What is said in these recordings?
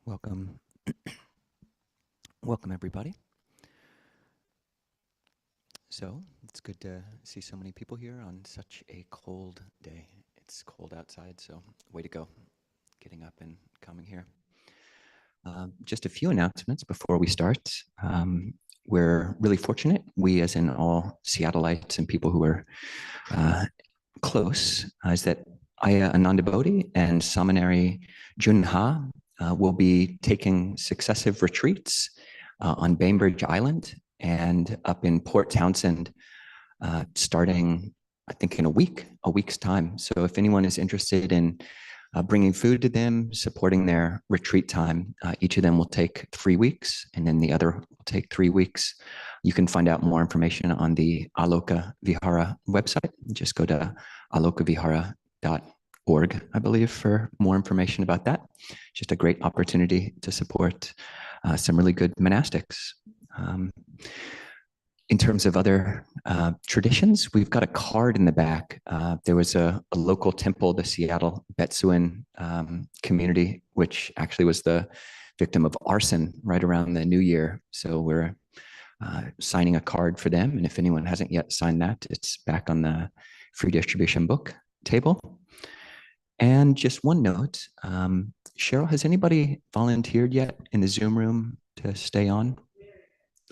Welcome. Welcome, everybody. So it's good to see so many people here on such a cold day. It's cold outside, so way to go, getting up and coming here. Just a few announcements before we start. We're really fortunate, we as in all Seattleites and people who are close, is that Aya Ananda Bodhi and Samaneri Junha will be taking successive retreats on Bainbridge Island and up in Port Townsend starting, I think, in a week's time. So if anyone is interested in bringing food to them, supporting their retreat time, each of them will take 3 weeks, and then the other will take 3 weeks. You can find out more information on the Aloka Vihara website. Just go to alokavihara.org, I believe, for more information about that. Just a great opportunity to support some really good monastics. In terms of other traditions, we've got a card in the back. There was a local temple, the Seattle Betsuan community, which actually was the victim of arson right around the New Year. So we're signing a card for them. And if anyone hasn't yet signed that, it's back on the free distribution book table. And just one note, Cheryl, has anybody volunteered yet in the Zoom room to stay on?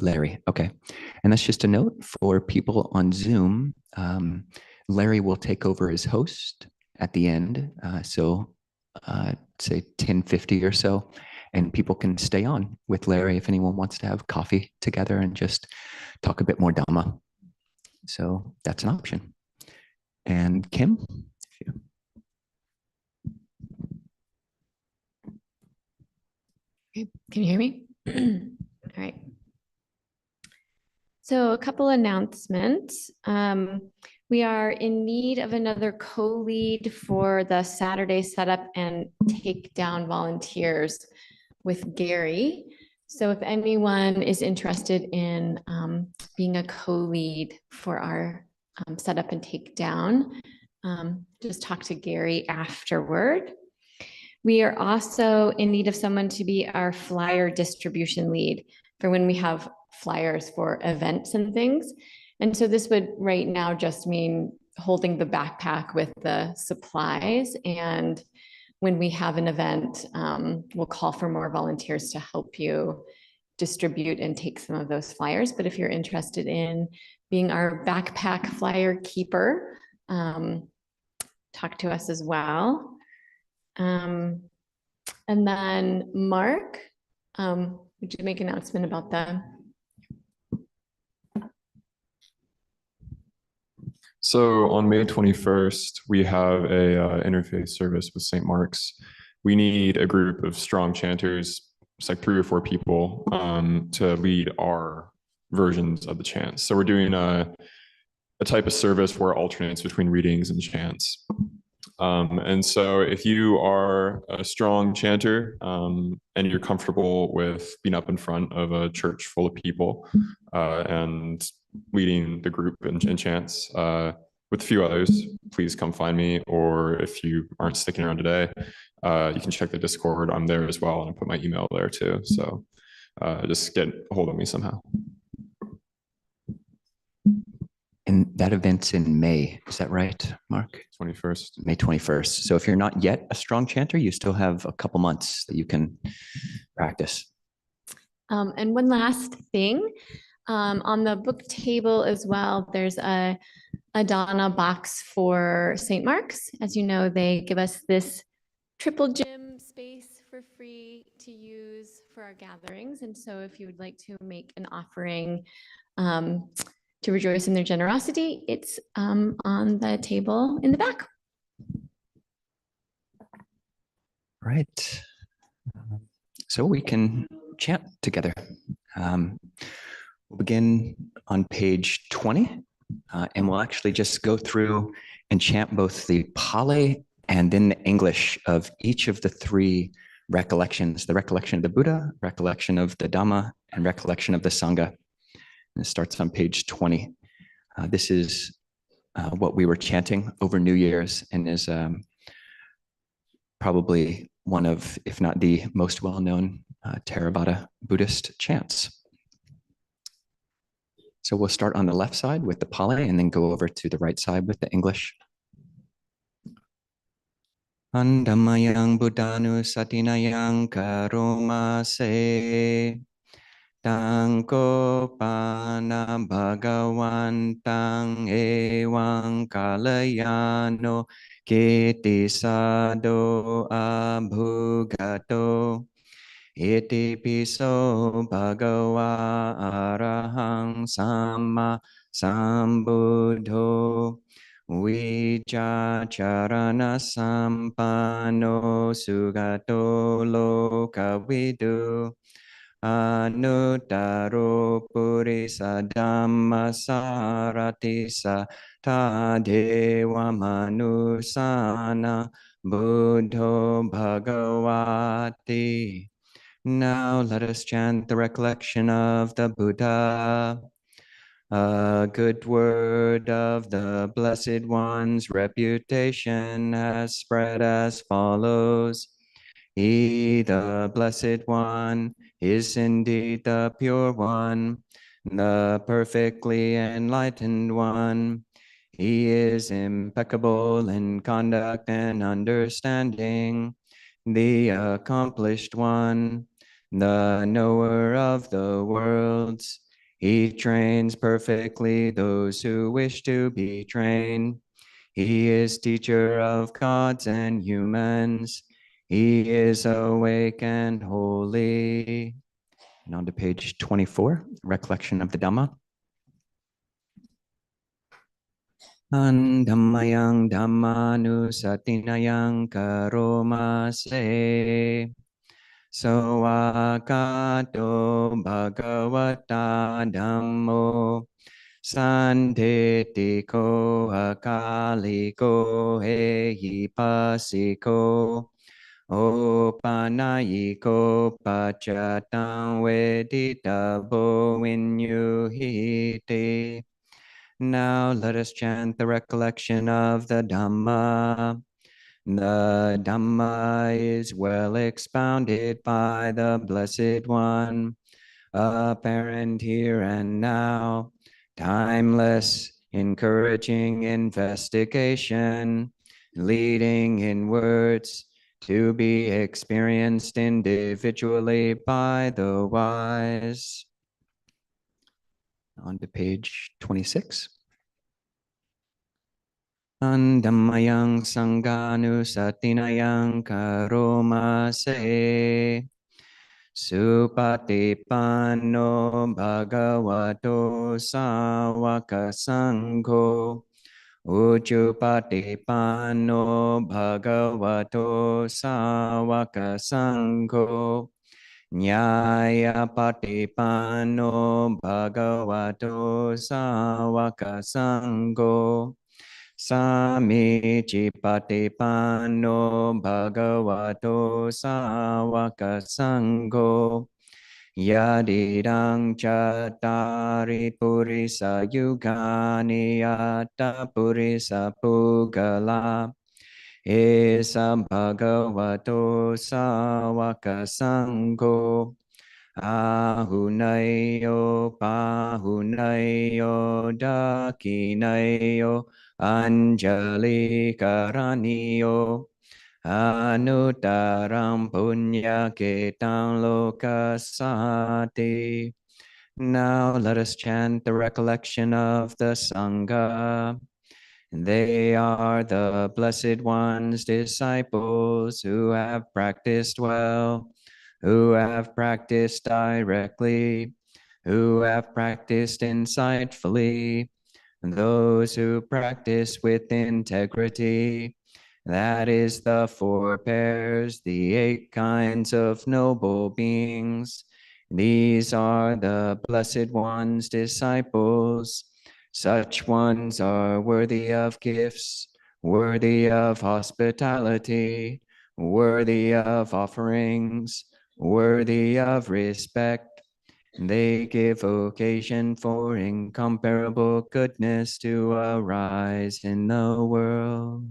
Larry, okay. And that's just a note for people on Zoom. Larry will take over as host at the end. Say 10:50 or so, and people can stay on with Larry if anyone wants to have coffee together and just talk a bit more Dhamma. So that's an option. And Kim? Okay. Can you hear me? All right. So a couple announcements. We are in need of another co-lead for the Saturday setup and takedown volunteers with Gary. So if anyone is interested in being a co-lead for our setup and takedown, just talk to Gary afterward. We are also in need of someone to be our flyer distribution lead for when we have flyers for events and things. And so this would right now just mean holding the backpack with the supplies. And when we have an event, we'll call for more volunteers to help you distribute and take some of those flyers. But if you're interested in being our backpack flyer keeper, talk to us as well. And then Mark, would you make an announcement about that? So on May 21st, we have a interfaith service with St. Mark's. We need a group of strong chanters, it's like 3 or 4 people, to lead our versions of the chants. So we're doing a type of service where it alternates between readings and chants. And so if you are a strong chanter and you're comfortable with being up in front of a church full of people and leading the group in chants with a few others, please come find me. Or if you aren't sticking around today, you can check the Discord. I'm there as well, and I put my email there too. So just get a hold of me somehow. And that event's in May, is that right, Mark? 21st. May 21st. So if you're not yet a strong chanter, you still have a couple months that you can practice. And one last thing, on the book table as well, there's a Dana box for St. Mark's. As you know, they give us this triple gym space for free to use for our gatherings. And so if you would like to make an offering to rejoice in their generosity, it's on the table in the back. Right. So we can chant together. We'll begin on page 20, and we'll actually just go through and chant both the Pali and then the English of each of the 3 recollections, the recollection of the Buddha, recollection of the Dhamma, and recollection of the Sangha. And it starts on page 20. This is what we were chanting over New Year's and is probably one of, if not the most well-known Theravada Buddhist chants. So we'll start on the left side with the Pali and then go over to the right side with the English. Andamayang Buddhanu Satinayang Karoma Se Tangko Pana Bhagawantang Ewang Kalayano Kiti Sado Abhugato Iti Piso Bhagawa Arahang Sama Sambuddho Vichacharana Sampano Sugato Lokavidu Anuttaro Purisa Dhamma Saratisa Tadeva Manusana Buddho Bhagavati. Now let us chant the recollection of the Buddha. A good word of the Blessed One's reputation has spread as follows. He, the Blessed One, is indeed the Pure One, the perfectly enlightened One. He is impeccable in conduct and understanding, the accomplished One, the knower of the worlds. He trains perfectly those who wish to be trained. He is teacher of gods and humans. He is awake and holy. And on to page 24, recollection of the Dhamma. Andammayang Dhammanusatinayang Karoma Se Sawakato Bhagavata Dhammo Sandetiko Akaliko Ehipasiko Opanayiko Pachatang Veditabo Vinyuhiti. Now let us chant the recollection of the Dhamma. The Dhamma is well expounded by the Blessed One, apparent here and now, timeless, encouraging investigation, leading in words to be experienced individually by the wise. On to page 26. Andammayang Sanganu Satinayang Karoma Se Supatipanno Bhagavato Sawaka Sangho Ujupatipanno Bhagavato Sawaka Sangho Nyaya Patipano Bhagavato Sawaka Sangho Samichi Patipano Bhagavato Sawaka Sangho Yadidang Chatari Purisa Yugani Yata Purisa Pugala Esa Bhagavato Sawaka Sangho Ahunayo Pahunayo Dakinayo Anjali Karaniyo Anuttaram Punya Ketam Lokasati. Now let us chant the recollection of the Sangha. They are the Blessed One's disciples who have practiced well, who have practiced directly, who have practiced insightfully, those who practice with integrity. That is the four pairs, the 8 kinds of noble beings. These are the Blessed One's disciples. Such ones are worthy of gifts, worthy of hospitality, worthy of offerings, worthy of respect. They give occasion for incomparable goodness to arise in the world.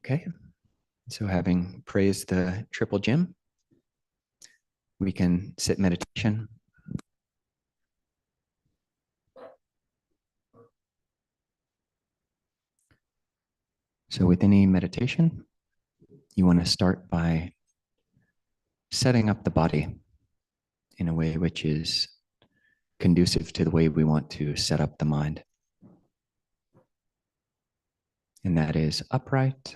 Okay, so having praised the triple gym, we can sit meditation. So with any meditation, you want to start by setting up the body in a way which is conducive to the way we want to set up the mind. And that is upright,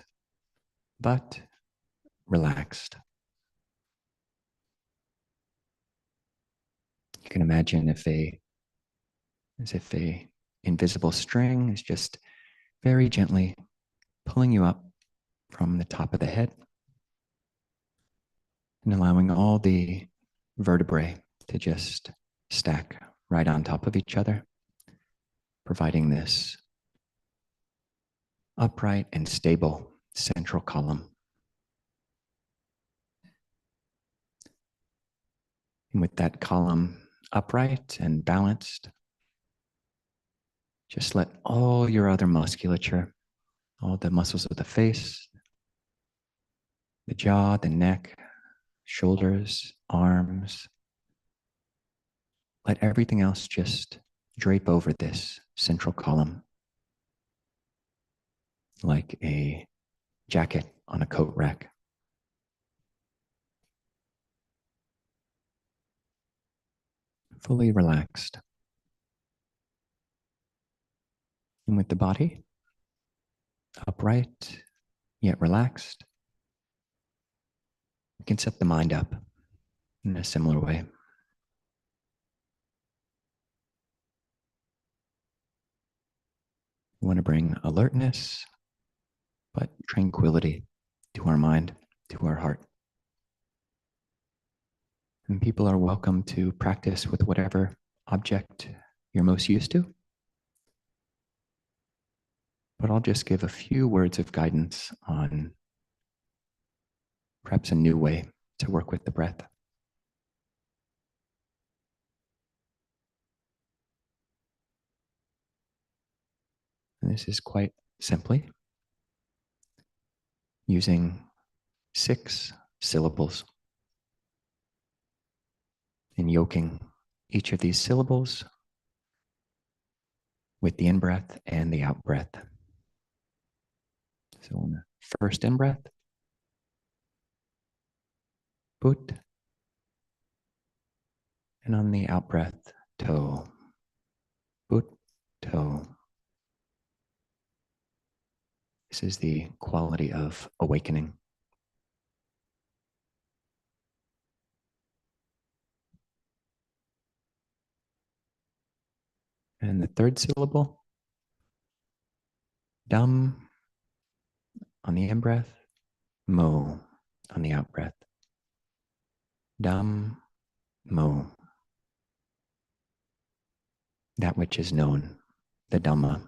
but relaxed. You can imagine as if a invisible string is just very gently pulling you up from the top of the head and allowing all the vertebrae to just stack right on top of each other, providing this upright and stable central column. And with that column upright and balanced, just let all your other musculature, all the muscles of the face, the jaw, the neck, shoulders, arms, let everything else just drape over this central column like a jacket on a coat rack. Fully relaxed. And with the body upright yet relaxed, you can set the mind up in a similar way. We want to bring alertness, but tranquility to our mind, to our heart. And people are welcome to practice with whatever object you're most used to. But I'll just give a few words of guidance on perhaps a new way to work with the breath. And this is quite simply using 6 syllables and yoking each of these syllables with the in-breath and the out-breath. So on the first in-breath, put, and on the out-breath, to, put, to. This is the quality of awakening. And the third syllable, dum on the in-breath, mo on the out-breath. Dum, mo. That which is known, the Dhamma.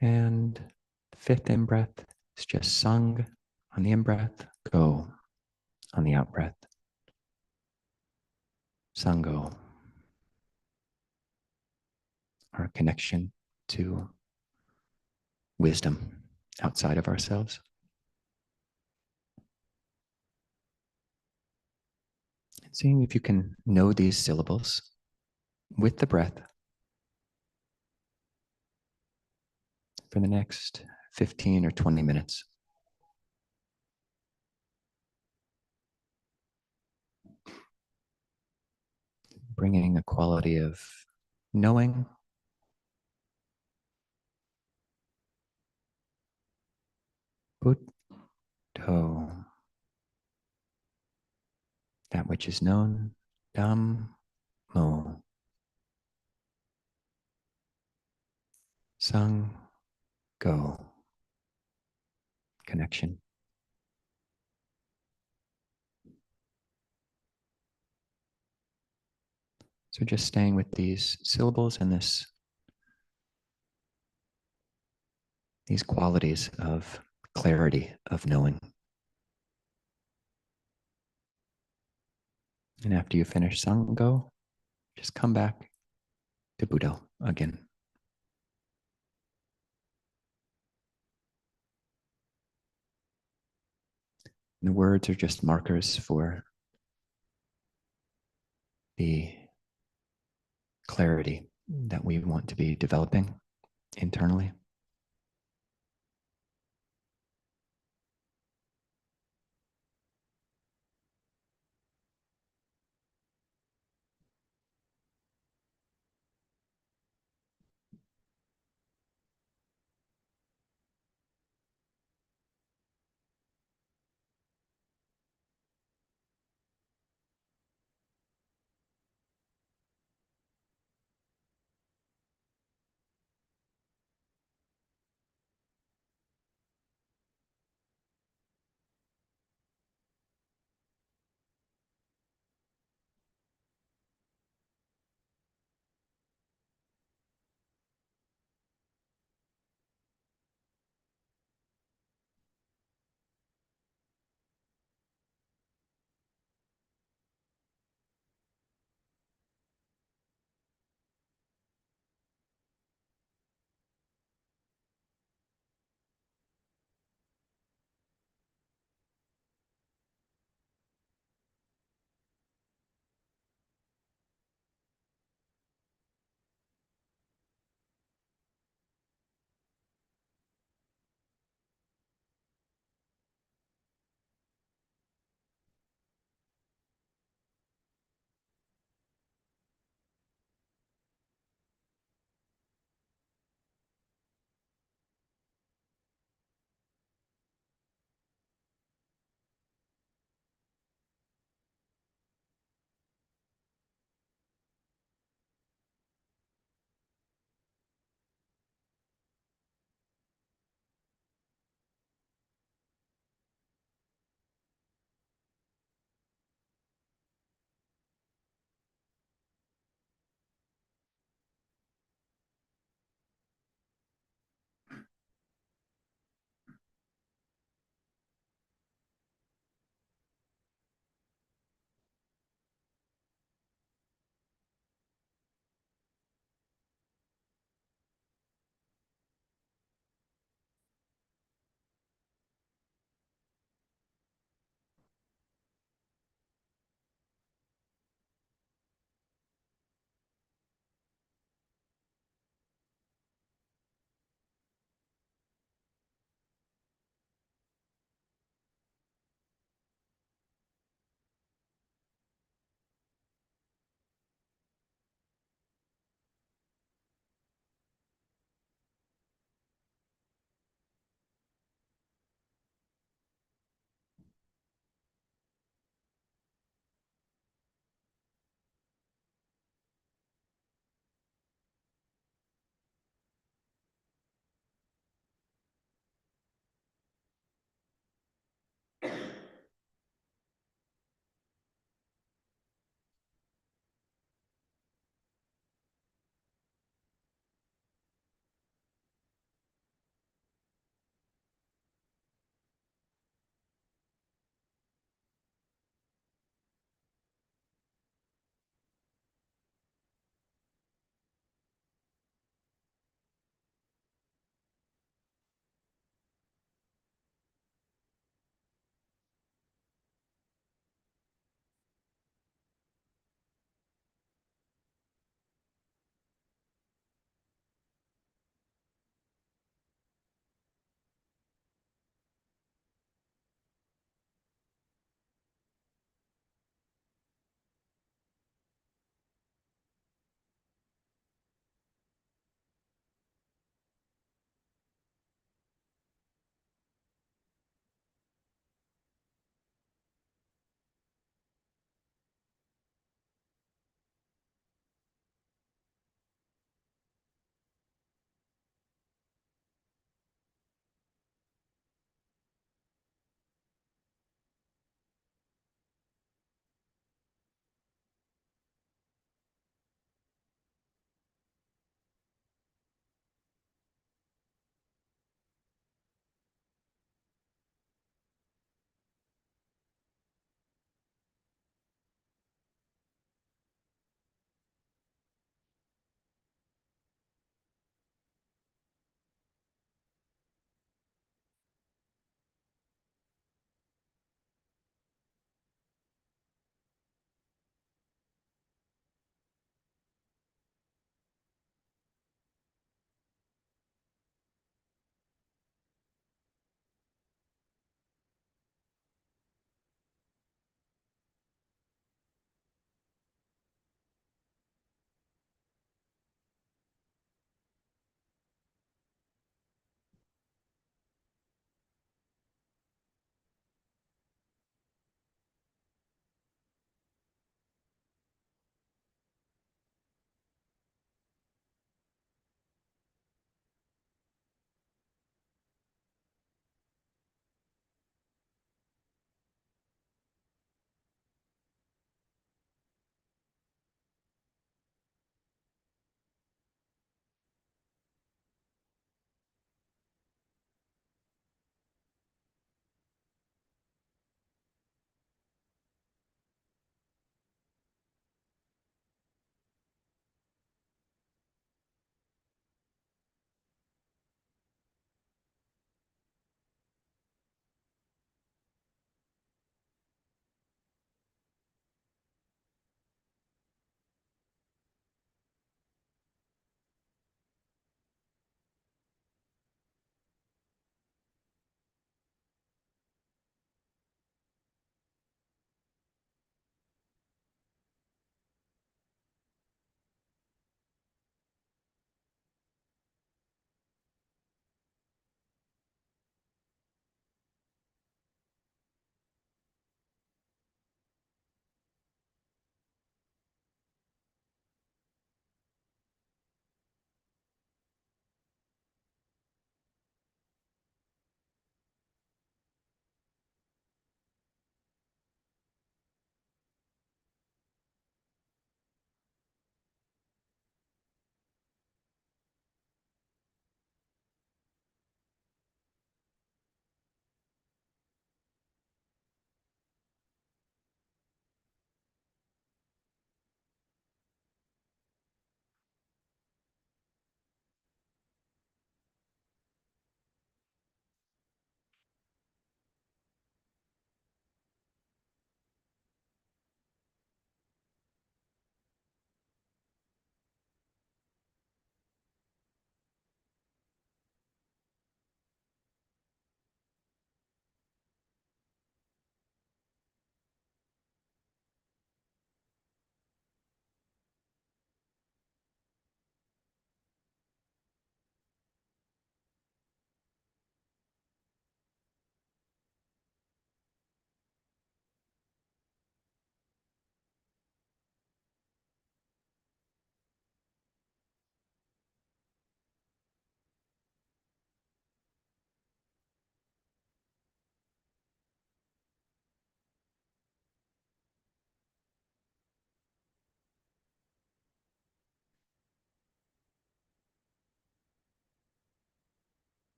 And the fifth in-breath is just sung on the in-breath, go on the out-breath. Sango. Our connection to wisdom outside of ourselves. And seeing if you can know these syllables with the breath for the next 15 or 20 minutes. Bringing a quality of knowing, put, to, that which is known, dam, mo, sung, go, connection. So just staying with these syllables and these qualities of clarity, of knowing. And after you finish Sango, just come back to Buddha again. The words are just markers for the clarity that we want to be developing internally.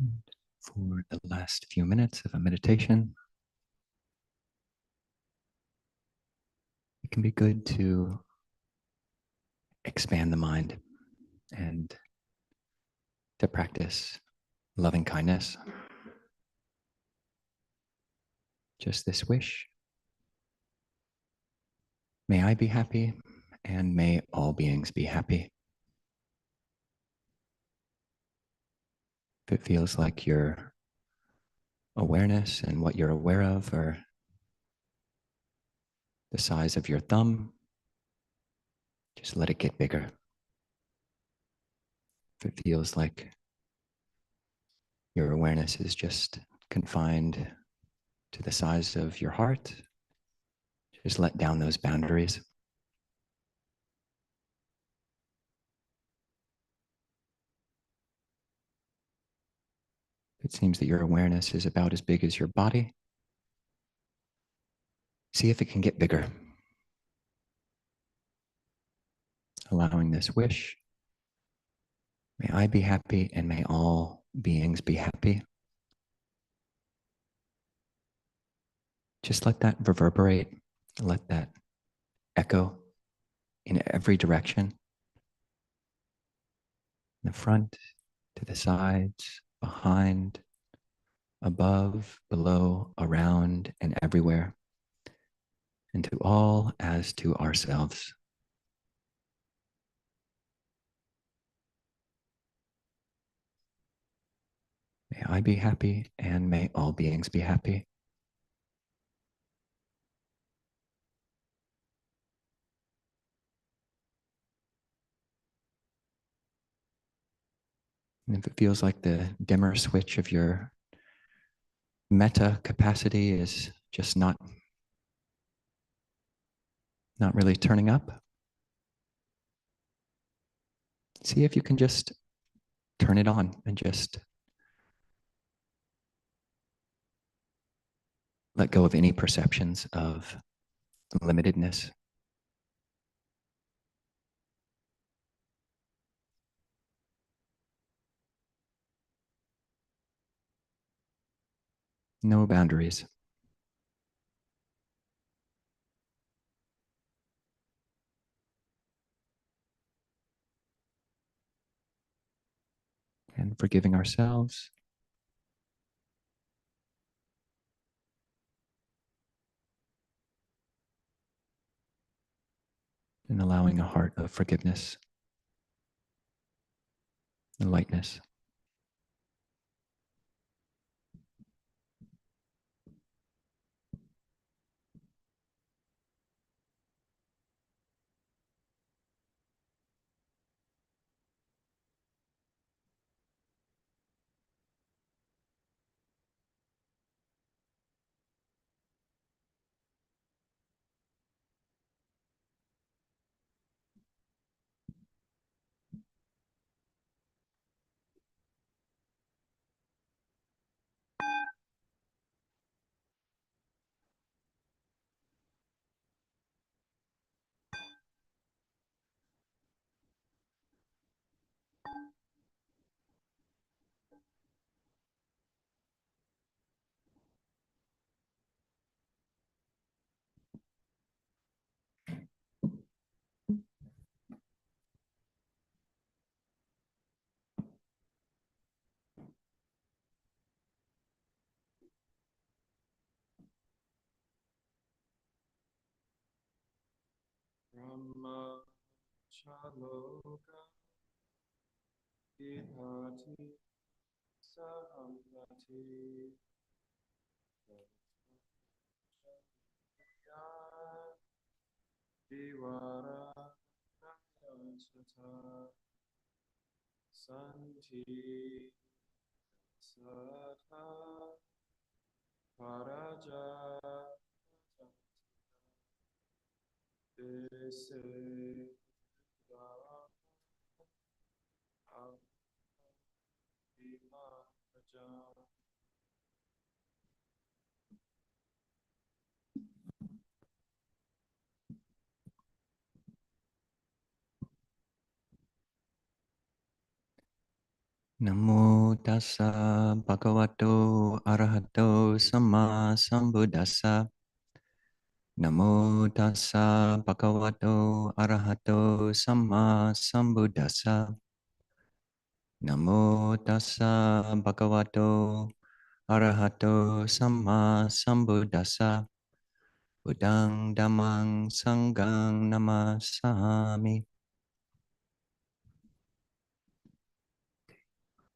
And for the last few minutes of a meditation, it can be good to expand the mind and to practice loving kindness. Just this wish. May I be happy, and may all beings be happy. If it feels like your awareness and what you're aware of are the size of your thumb, just let it get bigger. If it feels like your awareness is just confined to the size of your heart, just let down those boundaries. If it seems that your awareness is about as big as your body, see if it can get bigger. Allowing this wish, may I be happy and may all beings be happy. Just let that reverberate, let that echo in every direction. In the front, to the sides, behind, above, below, around, and everywhere. And to all as to ourselves. May I be happy and may all beings be happy. And if it feels like the dimmer switch of your metta capacity is just not really turning up, see if you can just turn it on and just let go of any perceptions of limitedness. No boundaries. And forgiving ourselves. And allowing a heart of forgiveness and lightness. Brahma Chaloka Ihati Sahamati Divara Nayachata Santi Satha Paraja Dese Namo tassa bhagavato arahato samma sambuddhassa. Namo tassa bhagavato arahato samma sambuddhassa. Namo tassa bhagavato arahato samma sambuddhassa. Buddhang dhammang sanghang namasami.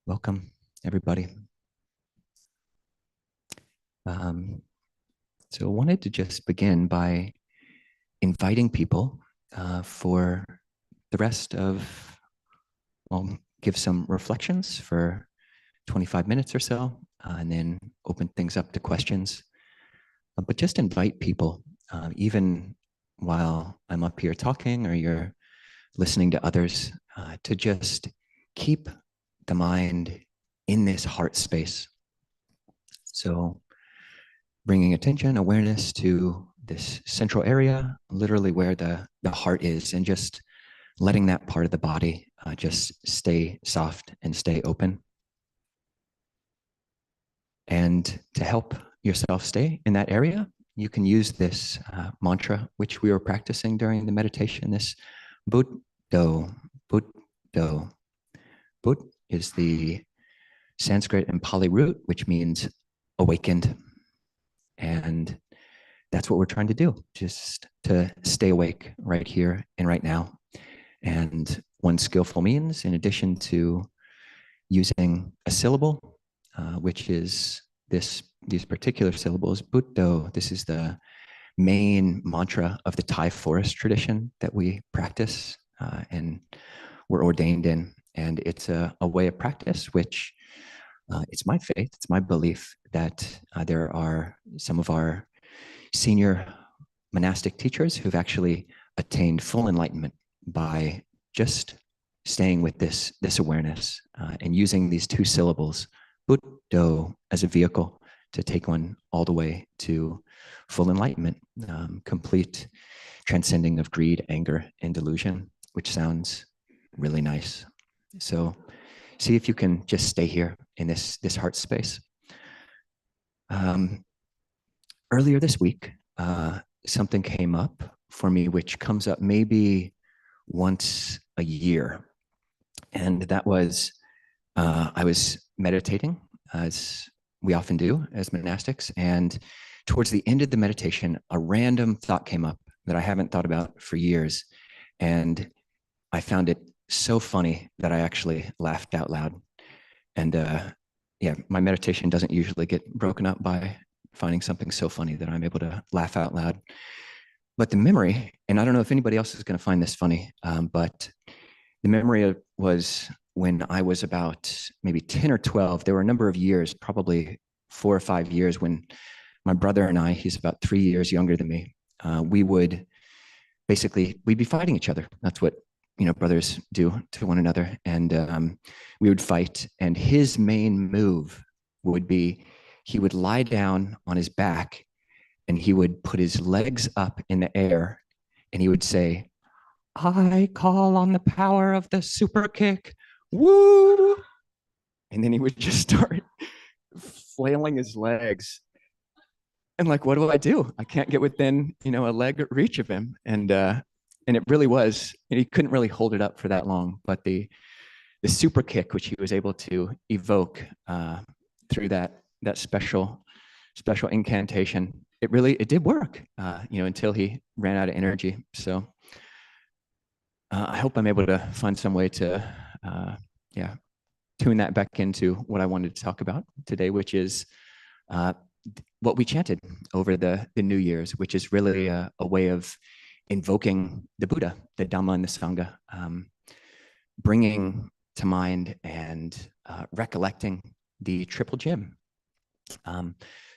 Welcome, everybody. So I wanted to just begin by inviting people for the rest of, well, give some reflections for 25 minutes or so, and then open things up to questions. But just invite people, even while I'm up here talking or you're listening to others, to just keep the mind in this heart space. So bringing attention, awareness to this central area, literally where the heart is, and just letting that part of the body just stay soft and stay open. And to help yourself stay in that area, you can use this mantra, which we were practicing during the meditation, this Buddho, Buddho. Bud is the Sanskrit and Pali root, which means awakened. And that's what we're trying to do, just to stay awake right here and right now. And one skillful means, in addition to using a syllable, which is these particular syllables, Buddho, this is the main mantra of the Thai forest tradition that we practice and we're ordained in. And it's a way of practice, which it's my faith, it's my belief that there are some of our senior monastic teachers who've actually attained full enlightenment by just staying with this awareness and using these two syllables, Buddho, as a vehicle to take one all the way to full enlightenment, complete transcending of greed, anger, and delusion, which sounds really nice. So see if you can just stay here in this heart space. Earlier this week, something came up for me, which comes up maybe once a year. And that was, I was meditating, as we often do as monastics. And towards the end of the meditation, a random thought came up that I haven't thought about for years. And I found it so funny that I actually laughed out loud. And yeah, my meditation doesn't usually get broken up by finding something so funny that I'm able to laugh out loud. But the memory, and I don't know if anybody else is going to find this funny, but the memory was when I was about maybe 10 or 12. There were a number of years, probably 4 or 5 years, when my brother and I, he's about 3 years younger than me, we'd be fighting each other. That's what brothers do to one another. And we would fight. And his main move would be, he would lie down on his back and he would put his legs up in the air and he would say, "I call on the power of the super kick, woo!" And then he would just start flailing his legs. And like, what do? I can't get within, a leg reach of him. And it really was, and he couldn't really hold it up for that long. But the super kick, which he was able to evoke through that special incantation, it did work, until he ran out of energy. So I hope I'm able to find some way to, tune that back into what I wanted to talk about today, which is what we chanted over the New Year's, which is really a way of invoking the Buddha, the Dhamma, and the Sangha, bringing to mind and recollecting the triple gem.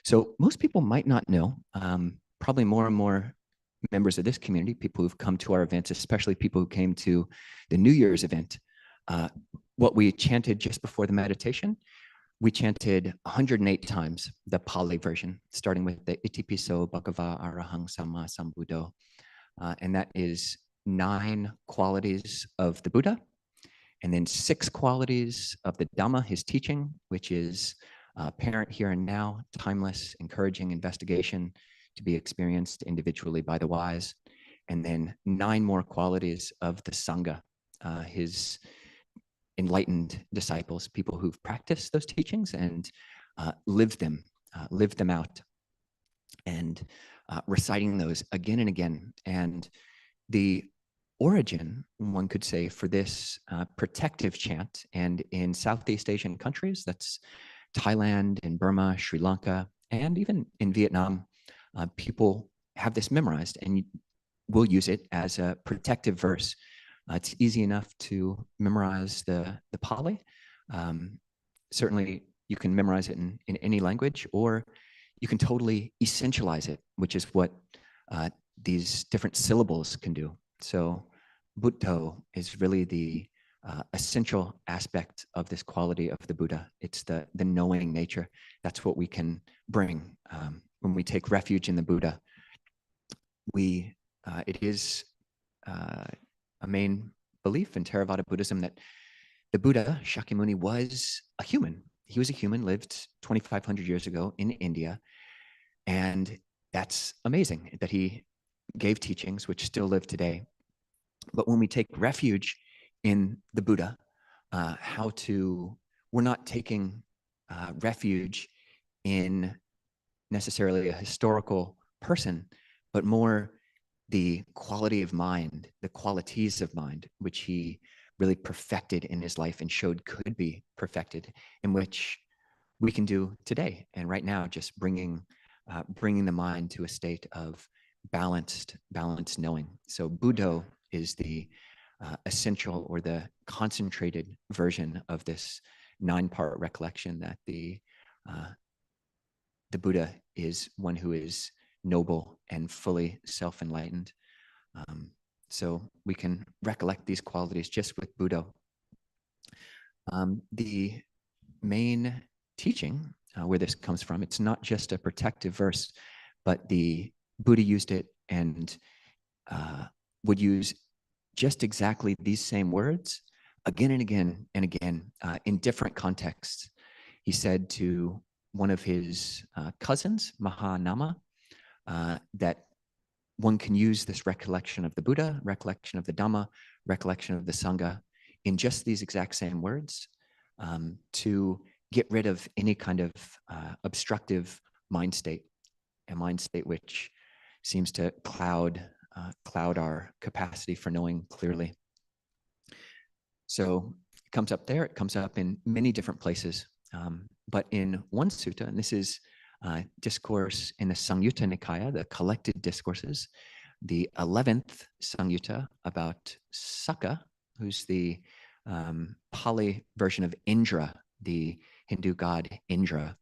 So most people might not know, probably more and more members of this community, people who've come to our events, especially people who came to the New Year's event, what we chanted just before the meditation, we chanted 108 times the Pali version, starting with the Itipiso Bhagava Arahang Samma Sambuddho. And that is 9 qualities of the Buddha And then 6 qualities of the Dhamma, his teaching, which is apparent here and now, timeless, encouraging investigation to be experienced individually by the wise. And then 9 more qualities of the Sangha, his enlightened disciples, people who've practiced those teachings and lived them out, and reciting those again and again. And the origin, one could say, for this protective chant, and in Southeast Asian countries, that's Thailand and Burma, Sri Lanka, and even in Vietnam, people have this memorized and will use it as a protective verse. It's easy enough to memorize the Pali. Certainly, you can memorize it in any language, or you can totally essentialize it, which is what these different syllables can do. So Buddho is really the essential aspect of this quality of the Buddha. It's the knowing nature. That's what we can bring when we take refuge in the Buddha. It is a main belief in Theravada Buddhism that the Buddha, Shakyamuni, was a human. He was a human, lived 2,500 years ago in India. And that's amazing that he gave teachings which still live today. But when we take refuge in the Buddha, we're not taking refuge in necessarily a historical person, but more the quality of mind, the qualities of mind, which he really perfected in his life and showed could be perfected, in which we can do today and right now, just bringing the mind to a state of balanced knowing. So Buddho is the essential or the concentrated version of this 9-part recollection that the Buddha is one who is noble and fully self-enlightened. So we can recollect these qualities just with Buddho. The main teaching where this comes from, it's not just a protective verse, but the Buddha used it and would use just exactly these same words again and again and again in different contexts. He said to one of his cousins, Mahanama, that one can use this recollection of the Buddha, recollection of the Dhamma, recollection of the Sangha in just these exact same words to get rid of any kind of obstructive mind state, a mind state which seems to cloud our capacity for knowing clearly. So it comes up there, it comes up in many different places. But in one sutta, and this is discourse in the Samyutta Nikaya, the collected discourses, the 11th Samyutta about Sakka, who's the Pali version of Indra, the Hindu god Indra.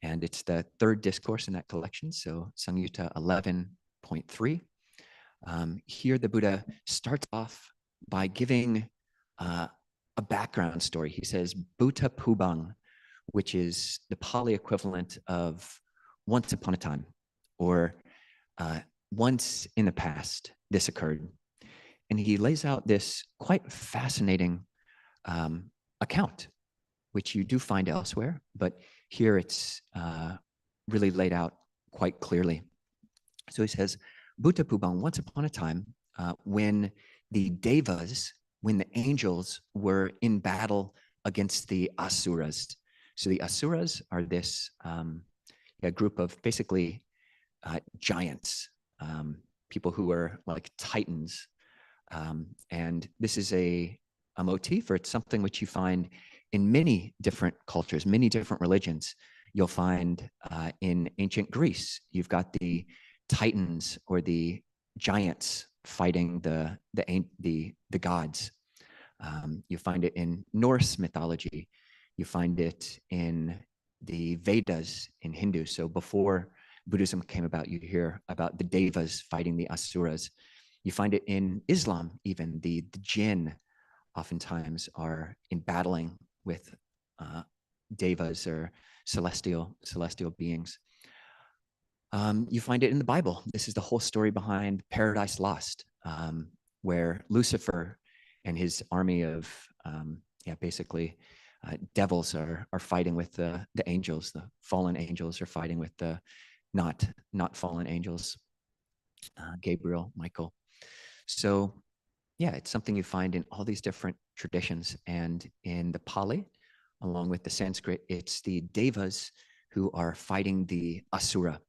And it's the 3rd discourse in that collection, so Samyutta 11.3. Here the Buddha starts off by giving a background story. He says, Bhuta Pubang, which is the Pali equivalent of once upon a time, or once in the past, this occurred. And he lays out this quite fascinating account, which you do find elsewhere, but here it's really laid out quite clearly. So he says, Bhuta Pubang, once upon a time, when the Devas, when the angels were in battle against the Asuras. So the Asuras are this a group of basically giants, people who are like titans. And this is a motif, or it's something which you find in many different cultures, many different religions. You'll find in ancient Greece, you've got the titans or the giants fighting the gods. You find it in Norse mythology. You find it in the Vedas in Hindu. So before Buddhism came about, you hear about the Devas fighting the Asuras. You find it in Islam, even the jinn oftentimes are in battling with Devas or celestial beings. You find it in the Bible. This is the whole story behind Paradise Lost, where Lucifer and his army of basically devils are fighting with the angels. The fallen angels are fighting with the not fallen angels, Gabriel, Michael. So yeah, it's something you find in all these different traditions. And in the Pali, along with the Sanskrit, it's the devas who are fighting the asura.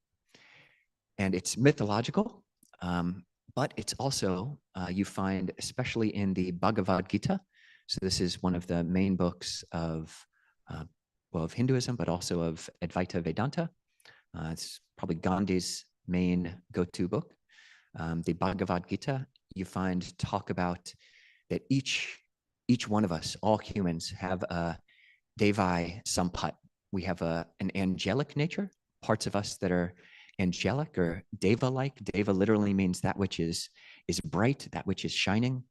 And it's mythological, but it's also, you find, especially in the Bhagavad Gita. So this is one of the main books of, of Hinduism, but also of Advaita Vedanta. It's probably Gandhi's main go-to book. The Bhagavad Gita, you find talk about that each one of us, all humans, have a Devi Sampat. We have an angelic nature, parts of us that are angelic or Deva-like. Deva literally means that which is bright, that which is shining.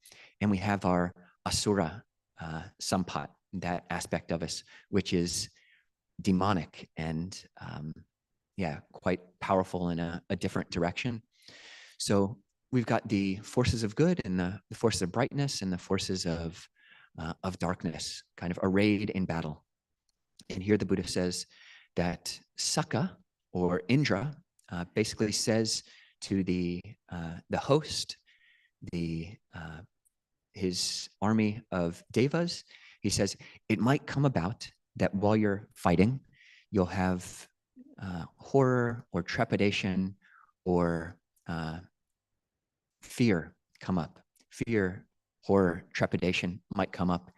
And we have our Asura Sampat, that aspect of us, which is demonic and quite powerful in a different direction. So we've got the forces of good and the forces of brightness and the forces of darkness kind of arrayed in battle. And here the Buddha says that Sakka, or Indra, basically says to the host, his army of devas, he says, it might come about that while you're fighting, you'll have horror or trepidation or fear come up. Fear, horror, trepidation might come up.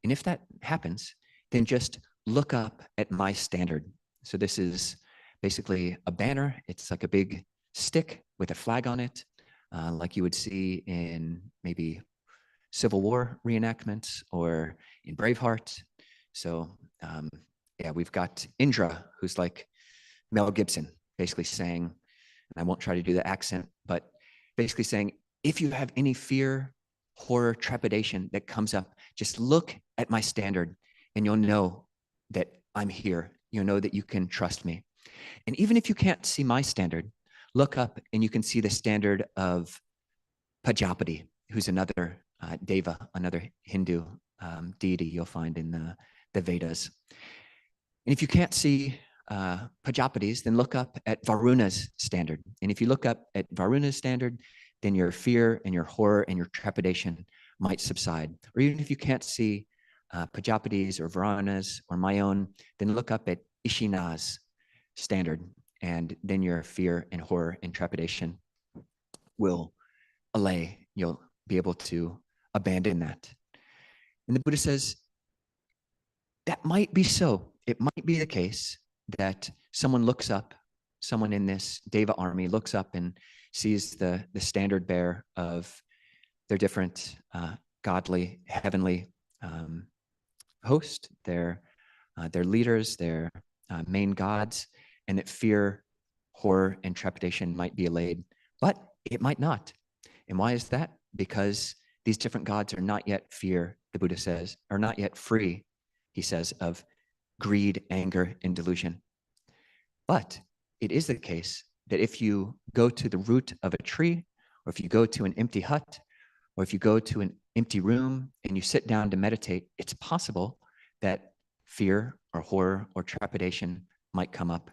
And if that happens, then just look up at my standard. So this is basically a banner. It's like a big stick with a flag on it, like you would see in maybe Civil War reenactments or in Braveheart. So we've got Indra, who's like Mel Gibson, basically saying, and I won't try to do the accent, but basically saying, if you have any fear, horror, trepidation that comes up, just look at my standard and you'll know that I'm here. You'll know that you can trust me. And even if you can't see my standard, look up and you can see the standard of Pajapati, who's another Deva, another Hindu deity you'll find in the Vedas. And if you can't see Pajapati's, then look up at Varuna's standard. And if you look up at Varuna's standard, then your fear and your horror and your trepidation might subside. Or even if you can't see Pajapati's or Varuna's or my own, then look up at Ishina's standard, and then your fear and horror and trepidation will allay. You'll be able to abandon that. And the Buddha says, that might be so. It might be the case that someone looks up, someone in this Deva army looks up and sees the standard bearer of their different godly, heavenly host, their leaders, their main gods, and that fear, horror, and trepidation might be allayed, but it might not. And why is that? Because these different gods are not yet fear, the Buddha says, are not yet free, he says, of greed, anger, and delusion. But it is the case that if you go to the root of a tree, or if you go to an empty hut, or if you go to an empty room and you sit down to meditate, it's possible that fear or horror or trepidation might come up.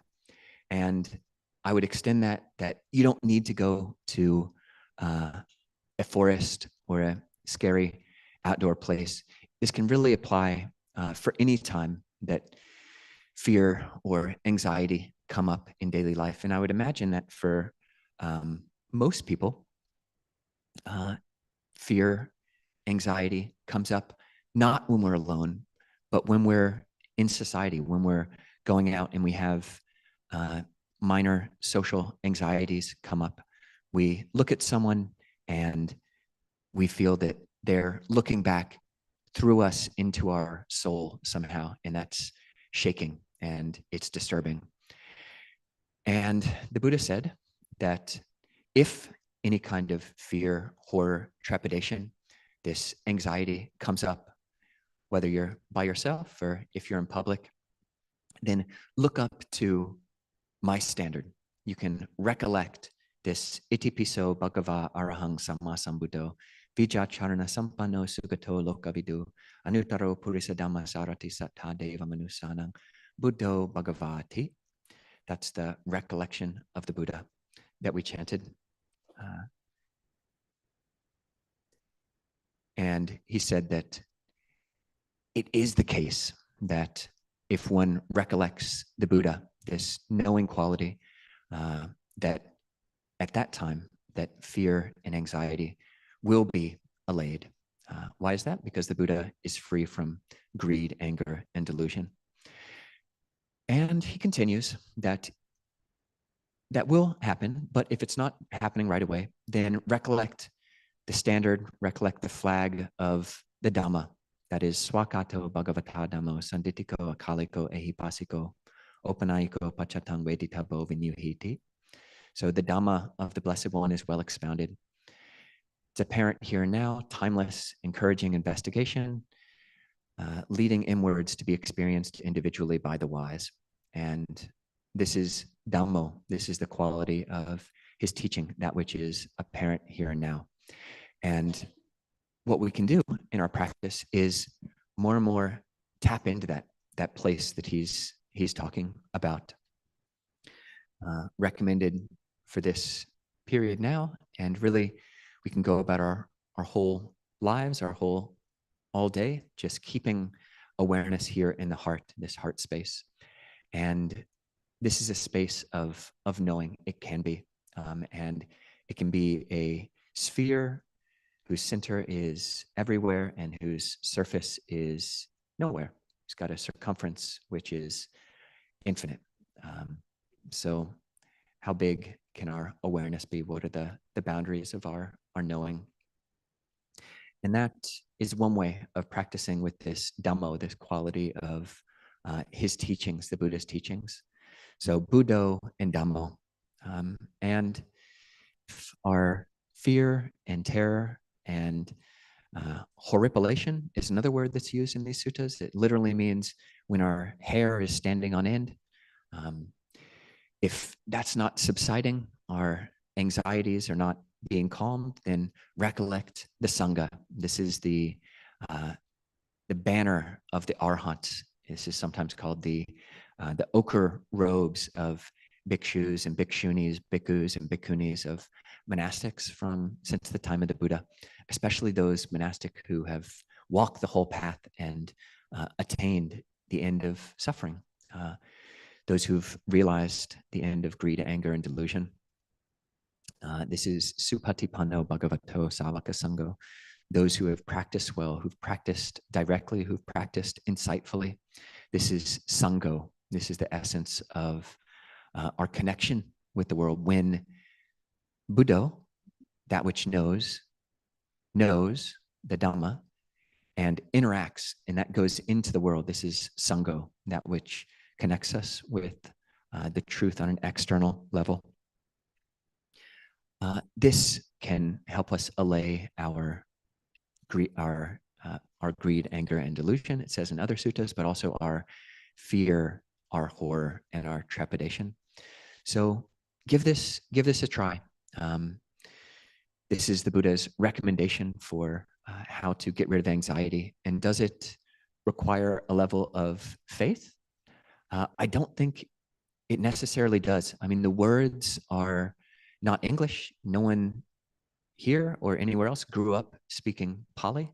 And I would extend that you don't need to go to a forest or a scary outdoor place. This can really apply for any time that fear or anxiety come up in daily life. And I would imagine that for most people, fear, anxiety comes up not when we're alone, but when we're in society, when we're going out and we have minor social anxieties come up. We look at someone and we feel that they're looking back through us into our soul somehow, and that's shaking and it's disturbing. And the Buddha said that if any kind of fear, horror, trepidation, this anxiety comes up, whether you're by yourself or if you're in public, then look up to my standard. You can recollect this Iti Piso Bhagava Arahang Samma Sambuddho, Vijacharana Sampanno Sugato Lokavidu Anutaro Purisa Dhamma Sarati Satta Deva Manusanang Buddho Bhagavati. That's the recollection of the Buddha that we chanted. And he said that it is the case that if one recollects the Buddha, this knowing quality, that at that time, that fear and anxiety will be allayed. Why is that? Because the Buddha is free from greed, anger, and delusion. And he continues that that will happen, but if it's not happening right away, then recollect the standard, recollect the flag of the Dhamma. That is Swakato Bhagavata Dhammo Sanditiko Akaliko Ehipasiko Opanaiko Pachatang Veditabo Vinyuhiti. So the Dhamma of the Blessed One is well expounded. It's apparent here and now, timeless, encouraging investigation, leading inwards to be experienced individually by the wise. And this is Dhammo. This is the quality of his teaching, that which is apparent here and now. And what we can do in our practice is more and more tap into that place that he's talking about. Recommended for this period now, and really we can go about our whole lives, all day, just keeping awareness here in the heart, this heart space. And this is a space of knowing. It can be, and it can be a sphere whose center is everywhere and whose surface is nowhere. It's got a circumference which is infinite. So how big can our awareness be? What are the boundaries of our knowing? And that is one way of practicing with this Dhammo, this quality of his teachings, the Buddha's teachings. So Buddho and Dhammo. And our fear and terror and horripilation is another word that's used in these suttas. It literally means when our hair is standing on end. If that's not subsiding, our anxieties are not being calmed, then recollect the Sangha. This is the banner of the Arhats. This is sometimes called the ochre robes of bhikshus and bhikshunis, bhikkhus and bhikkhunis, of monastics since the time of the Buddha, especially those monastic who have walked the whole path and attained the end of suffering. Those who've realized the end of greed, anger, and delusion. This is Supatipanno Bhagavato Savaka Sangho. Those who have practiced well, who've practiced directly, who've practiced insightfully. This is Sangho. This is the essence of our connection with the world. When Buddho, that which knows the Dhamma and interacts, and that goes into the world. This is Sangho, that which connects us with the truth on an external level. This can help us allay our greed, anger, and delusion. It says in other suttas, but also our fear, our horror, and our trepidation. So give this a try. This is the Buddha's recommendation for how to get rid of anxiety. And does it require a level of faith? I don't think it necessarily does. I mean, the words are not English. No one here or anywhere else grew up speaking Pali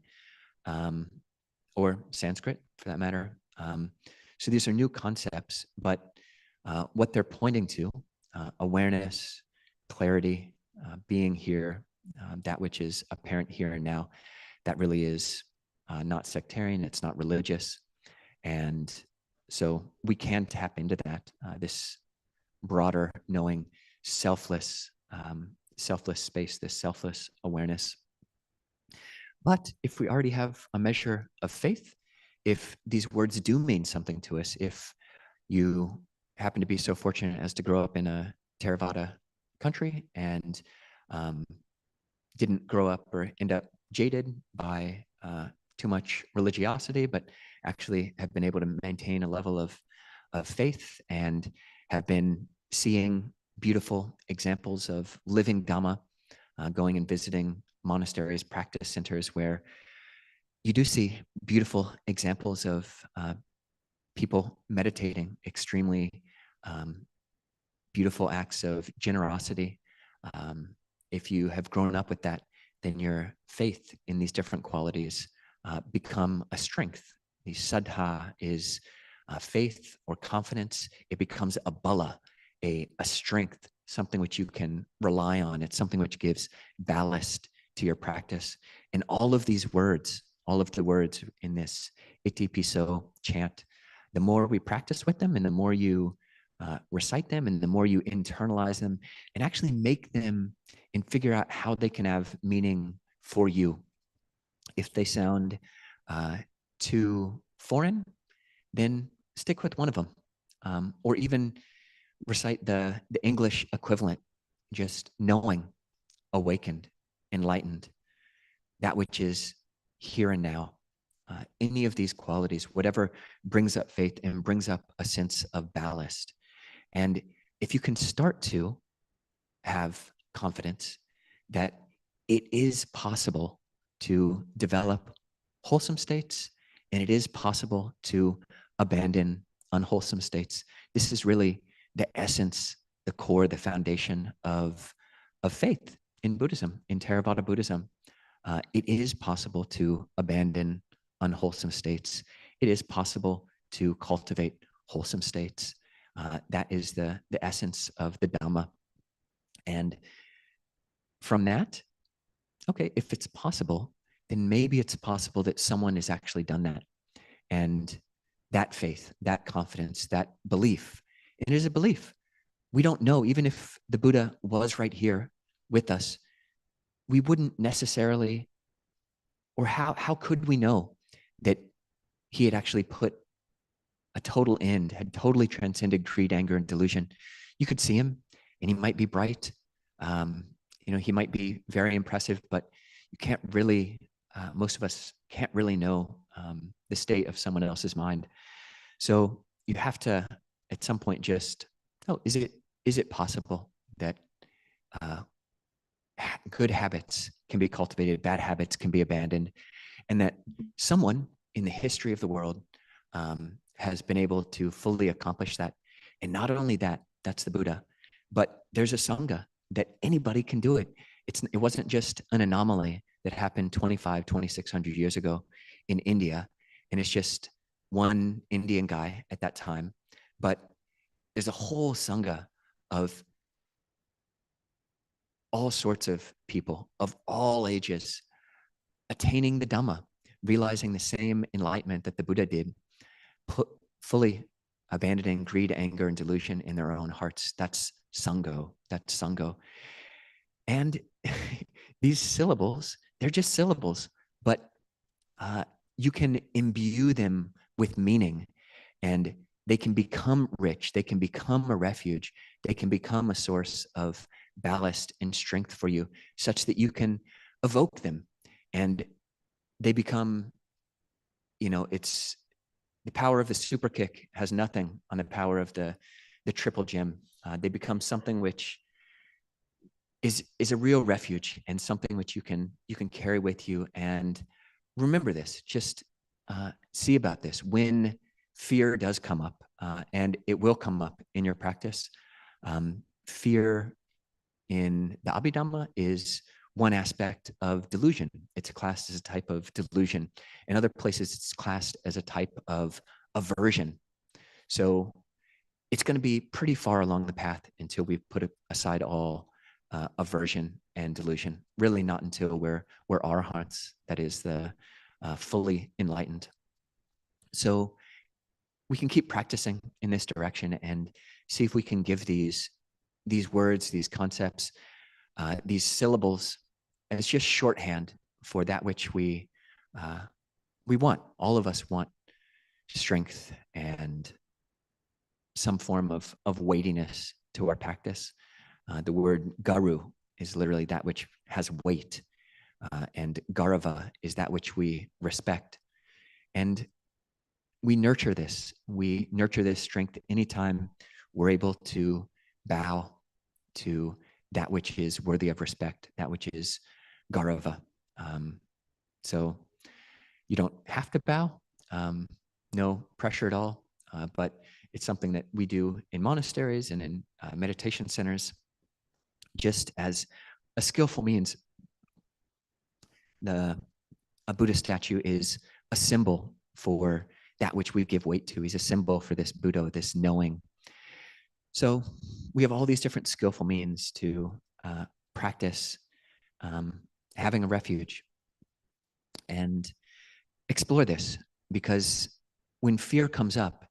or Sanskrit, for that matter. So these are new concepts, but what they're pointing to, awareness, clarity, being here, that which is apparent here and now, that really is not sectarian, it's not religious. And so we can tap into that, this broader knowing, selfless space, this selfless awareness. But if we already have a measure of faith, if these words do mean something to us, if you happen to be so fortunate as to grow up in a Theravada country and didn't grow up or end up jaded by too much religiosity, but actually have been able to maintain a level of faith and have been seeing beautiful examples of living Dhamma, going and visiting monasteries, practice centers, where you do see beautiful examples of people meditating, extremely beautiful acts of generosity. If you have grown up with that, then your faith in these different qualities become a strength. The saddha is faith or confidence. It becomes a bala, a strength, something which you can rely on. It's something which gives ballast to your practice. And all of these words, all of the words in this iti piso chant, the more we practice with them and the more you recite them and the more you internalize them and actually make them and figure out how they can have meaning for you. If they sound too foreign, then stick with one of them, or even recite the English equivalent, just knowing, awakened, enlightened, that which is here and now. Any of these qualities, whatever brings up faith and brings up a sense of ballast. And if you can start to have confidence that it is possible to develop wholesome states and it is possible to abandon unwholesome states, this is really the essence, the core, the foundation of faith in Buddhism, in Theravada Buddhism. It is possible to abandon unwholesome states. It is possible to cultivate wholesome states. That is the essence of the Dhamma. And from that, okay, if it's possible, then maybe it's possible that someone has actually done that. And that faith, that confidence, that belief, it is a belief. We don't know, even if the Buddha was right here with us, we wouldn't necessarily, or how could we know that he had actually put a total end, had totally transcended greed, anger, and delusion? You could see him and he might be bright. He might be very impressive, but you can't really, most of us can't really know the state of someone else's mind. So you have to, at some point, just, is it possible that good habits can be cultivated, bad habits can be abandoned, and that someone in the history of the world has been able to fully accomplish that? And not only that, that's the Buddha, but there's a Sangha that anybody can do it. It wasn't just an anomaly that happened 2,600 years ago in India, and it's just one Indian guy at that time, but there's a whole Sangha of all sorts of people of all ages attaining the Dhamma, realizing the same enlightenment that the Buddha did, fully abandoning greed, anger, and delusion in their own hearts. That's Sangho. That's Sangho. And these syllables, they're just syllables, but you can imbue them with meaning, and they can become rich. They can become a refuge. They can become a source of ballast and strength for you, such that you can evoke them. And they become, it's the power of the super kick has nothing on the power of the triple gem. They become something which is a real refuge and something which you can carry with you. And remember this, just see about this. When fear does come up, and it will come up in your practice, fear in the Abhidhamma is one aspect of delusion. It's classed as a type of delusion. In other places, it's classed as a type of aversion. So it's going to be pretty far along the path until we put aside all aversion and delusion. Really not until we're arhats, that is the fully enlightened. So we can keep practicing in this direction and see if we can give these words, these concepts, these syllables as just shorthand for that which we want. All of us want strength and some form of weightiness to our practice. The word garu is literally that which has weight, and garava is that which we respect. And we nurture this. We nurture this strength anytime we're able to bow to that which is worthy of respect, that which is Gaurava. So you don't have to bow, no pressure at all, but it's something that we do in monasteries and in meditation centers, just as a skillful means. A Buddha statue is a symbol for that which we give weight to. He's a symbol for this Buddha, this knowing. So we have all these different skillful means to practice having a refuge and explore this, because when fear comes up,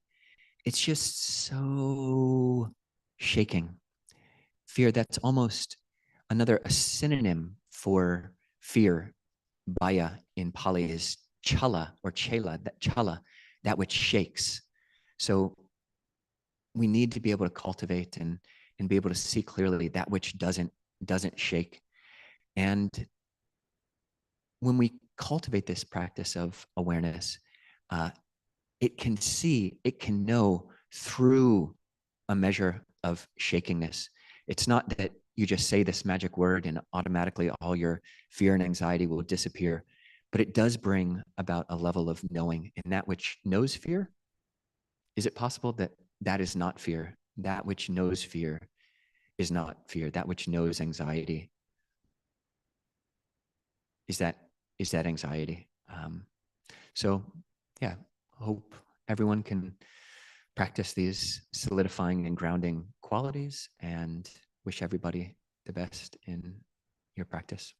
it's just so shaking. Fear, that's almost a synonym for fear. Bhaya in Pali is chala or chela, that which shakes. So we need to be able to cultivate and be able to see clearly that which doesn't shake. And when we cultivate this practice of awareness, it can know through a measure of shakingness. It's not that you just say this magic word and automatically all your fear and anxiety will disappear, but it does bring about a level of knowing. And that which knows fear, is it possible that that is not fear? That which knows fear is not fear. That which knows anxiety is that anxiety. So yeah, hope everyone can practice these solidifying and grounding qualities, and wish everybody the best in your practice.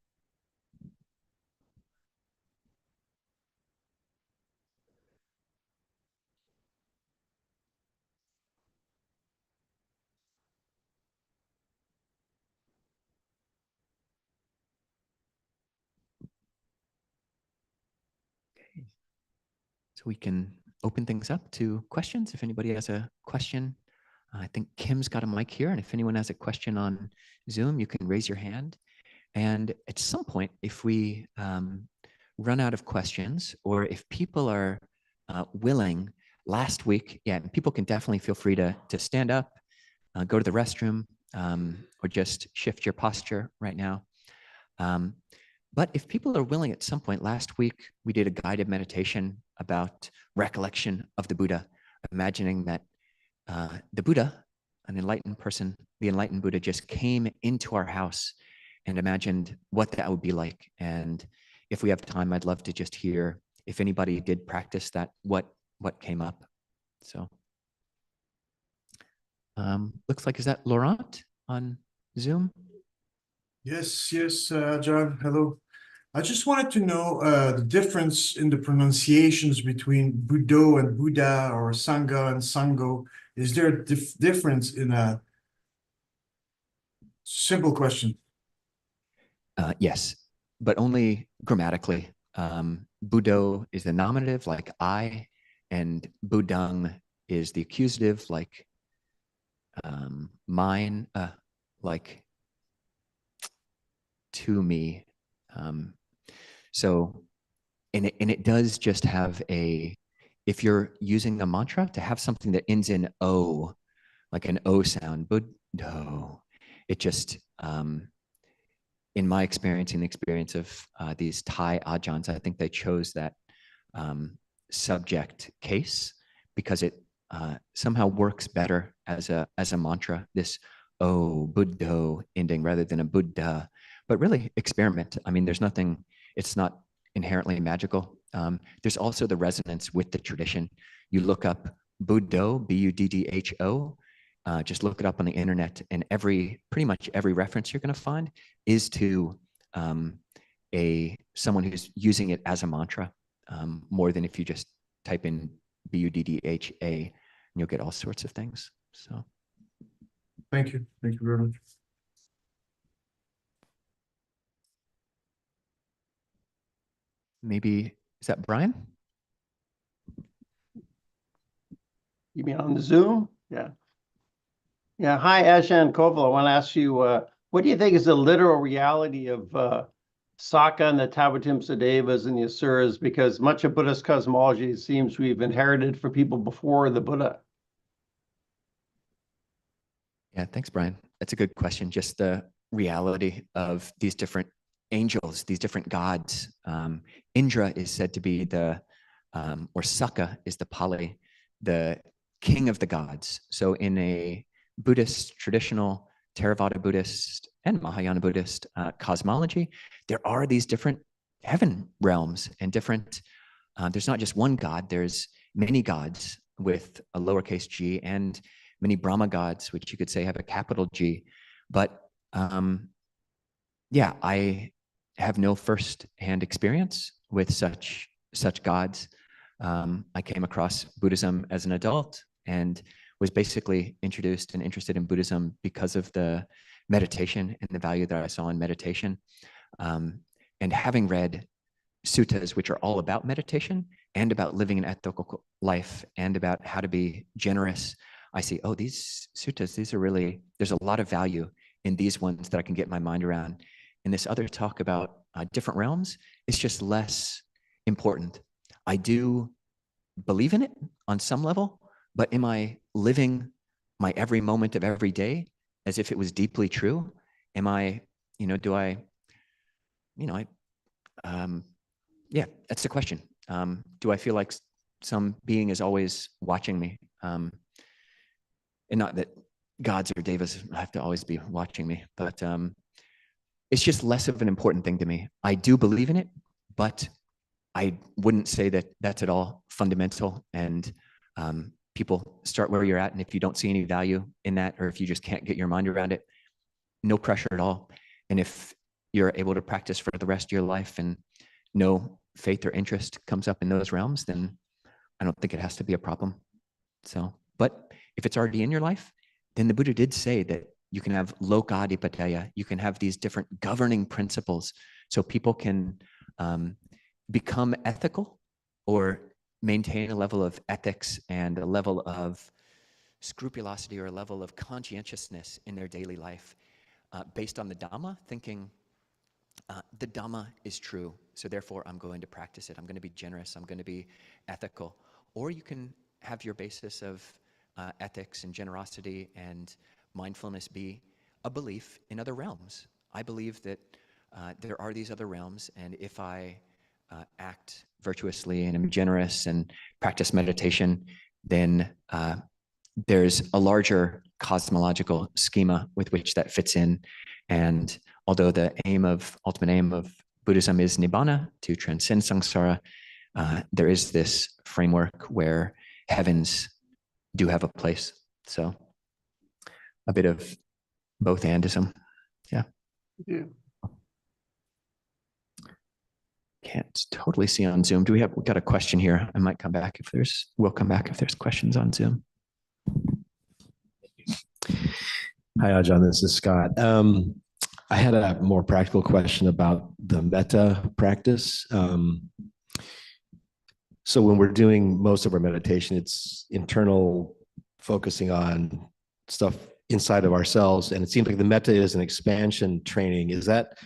Okay. So we can open things up to questions. If anybody has a question, I think Kim's got a mic here. And if anyone has a question on Zoom, you can raise your hand. And at some point, if we run out of questions, or if people are willing, last week, yeah, people can definitely feel free to stand up, go to the restroom, or just shift your posture right now. But if people are willing, at some point, last week, we did a guided meditation about recollection of the Buddha, imagining that the Buddha, an enlightened person, the enlightened Buddha just came into our house, and imagined what that would be like. And if we have time, I'd love to just hear if anybody did practice that, what came up. So looks like, is that Laurent on Zoom? Yes, John, hello. I just wanted to know the difference in the pronunciations between Buddho and Buddha, or Sangha and Sango. Is there a difference in a simple question? Yes, but only grammatically. Buddho is the nominative, like I, and Budang is the accusative, like mine, like to me. So, and it does just have if you're using a mantra, to have something that ends in O, like an O sound, Buddho, it just, in my experience, in the experience of these Thai Ajahns, I think they chose that subject case because it somehow works better as a mantra, this oh, Buddho ending rather than a Buddha. But really experiment. I mean, there's nothing, it's not inherently magical. There's also the resonance with the tradition. You look up Buddho, Buddho, just look it up on the internet, and pretty much every reference you're going to find is to someone who's using it as a mantra, more than if you just type in Buddha, and you'll get all sorts of things. So, thank you very much. Maybe, is that Brian? You mean on the Zoom? Yeah. Yeah. Hi, Ajahn Kovilo. I want to ask you, what do you think is the literal reality of Saka and the Tawatimsadevas and the Asuras? Because much of Buddhist cosmology, it seems we've inherited from people before the Buddha. Yeah, thanks, Brian. That's a good question. Just the reality of these different angels, these different gods. Indra is said to be or Saka is the Pali, the king of the gods. So in a Buddhist, traditional Theravada Buddhist and Mahayana Buddhist cosmology, there are these different heaven realms and different, there's not just one god, there's many gods with a lowercase g and many Brahma gods, which you could say have a capital G. But yeah, I have no first-hand experience with such gods. I came across Buddhism as an adult and was basically introduced and interested in Buddhism because of the meditation and the value that I saw in meditation. And having read suttas, which are all about meditation and about living an ethical life and about how to be generous, I see, oh, these suttas, these are really, there's a lot of value in these ones that I can get my mind around. And this other talk about different realms is just less important. I do believe in it on some level, but am I living my every moment of every day as if it was deeply true? Am I, yeah, that's the question. Do I feel like some being is always watching me? And not that gods or devas have to always be watching me, but it's just less of an important thing to me. I do believe in it, but I wouldn't say that that's at all fundamental. And people start where you're at. And if you don't see any value in that, or if you just can't get your mind around it, no pressure at all. And if you're able to practice for the rest of your life and no faith or interest comes up in those realms, then I don't think it has to be a problem. So, but if it's already in your life, then the Buddha did say that you can have lokadipataya, you can have these different governing principles so people can become ethical or maintain a level of ethics and a level of scrupulosity or a level of conscientiousness in their daily life based on the Dhamma, thinking the Dhamma is true, so therefore I'm going to practice it. I'm going to be generous. I'm going to be ethical. Or you can have your basis of ethics and generosity and mindfulness be a belief in other realms. I believe that there are these other realms, and if I act virtuously and am generous and practice meditation, then there's a larger cosmological schema with which that fits in. And although the ultimate aim of Buddhism is nibbana, to transcend samsara, there is this framework where heavens do have a place. So a bit of both andism. Yeah. Yeah. Can't totally see on Zoom. We've got a question here. I might come back we'll come back if there's questions on Zoom. Hi, Ajahn, this is Scott. I had a more practical question about the metta practice. So when we're doing most of our meditation, it's internal, focusing on stuff inside of ourselves. And it seems like the metta is an expansion training. Is that,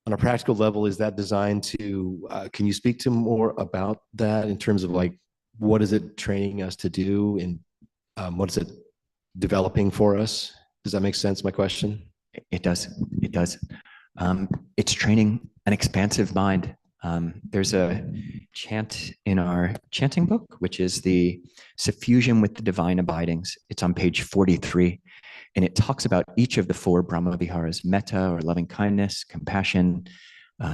on a practical level, is that designed to, can you speak to more about that in terms of like, what is it training us to do and what is it developing for us? Does that make sense, my question? It does. It does. It's training an expansive mind. There's a chant in our chanting book, which is the Suffusion with the Divine Abidings. It's on page 43. And it talks about each of the 4 Brahma Viharas: metta or loving kindness, compassion,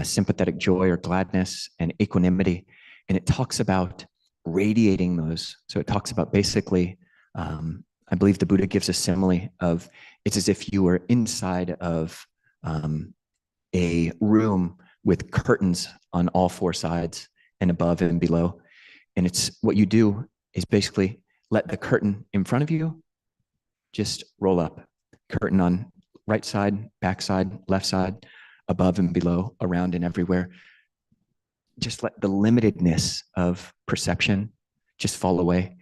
sympathetic joy or gladness, and equanimity. And it talks about radiating those. So it talks about basically, I believe the Buddha gives a simile of, it's as if you were inside of a room with curtains on all 4 sides and above and below. And it's what you do is basically let the curtain in front of you just roll up. Curtain on right side, back side, left side, above and below, around and everywhere. Just let the limitedness of perception just fall away.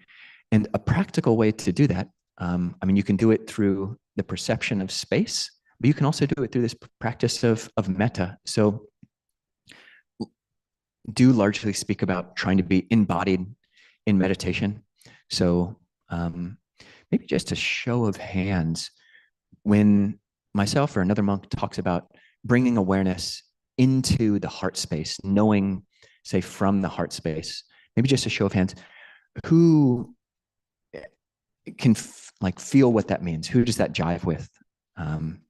And a practical way to do that, you can do it through the perception of space, but you can also do it through this practice of metta. So do largely speak about trying to be embodied in meditation. So maybe just a show of hands, when myself or another monk talks about bringing awareness into the heart space, knowing, say, from the heart space. Maybe just a show of hands, who can like feel what that means? Who does that jive with? And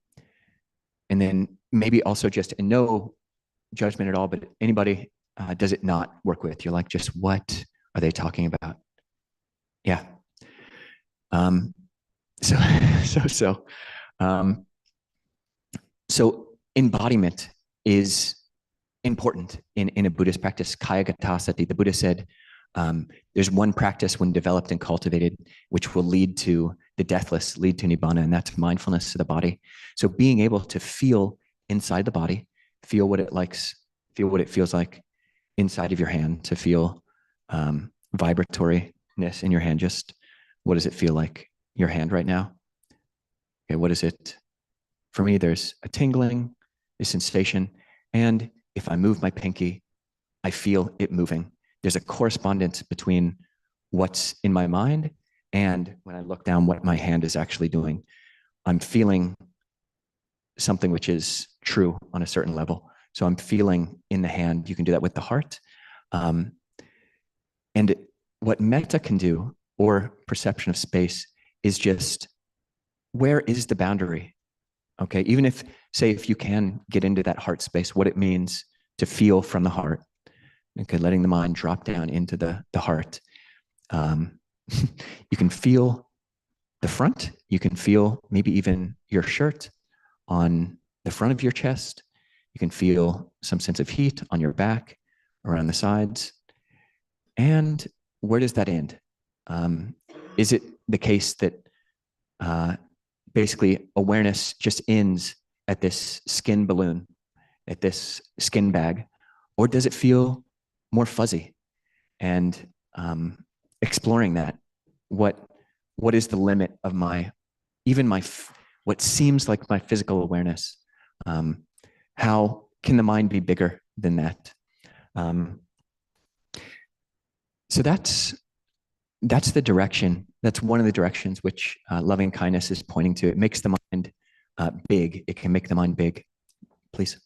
then maybe also just, and no judgment at all, but anybody does it not work with? You're like, just what are they talking about? Yeah. So embodiment is important in a Buddhist practice. Kayagata sati, the Buddha said, there's one practice when developed and cultivated, which will lead to the deathless, lead to nibbana, and that's mindfulness of the body. So being able to feel inside the body, feel what it likes, feel what it feels like inside of your hand, to feel vibratoriness in your hand. Just what does it feel like, your hand right now? Okay, what is it? For me, there's a tingling, a sensation, and if I move my pinky, I feel it moving. There's a correspondence between what's in my mind and when I look down, what my hand is actually doing. I'm feeling something which is true on a certain level. So I'm feeling in the hand. You can do that with the heart. And what metta can do, or perception of space, is just, where is the boundary? Okay, even if, say, if you can get into that heart space, what it means to feel from the heart. Okay, letting the mind drop down into the heart. You can feel the front. You can feel maybe even your shirt on the front of your chest. You can feel some sense of heat on your back, around the sides. And where does that end? Is it the case that basically awareness just ends at this skin balloon, at this skin bag? Or does it feel more fuzzy? And exploring that, what is the limit of what seems like my physical awareness? How can the mind be bigger than that? So that's the direction. That's one of the directions which loving kindness is pointing to. It makes the mind big. It can make the mind big. Please,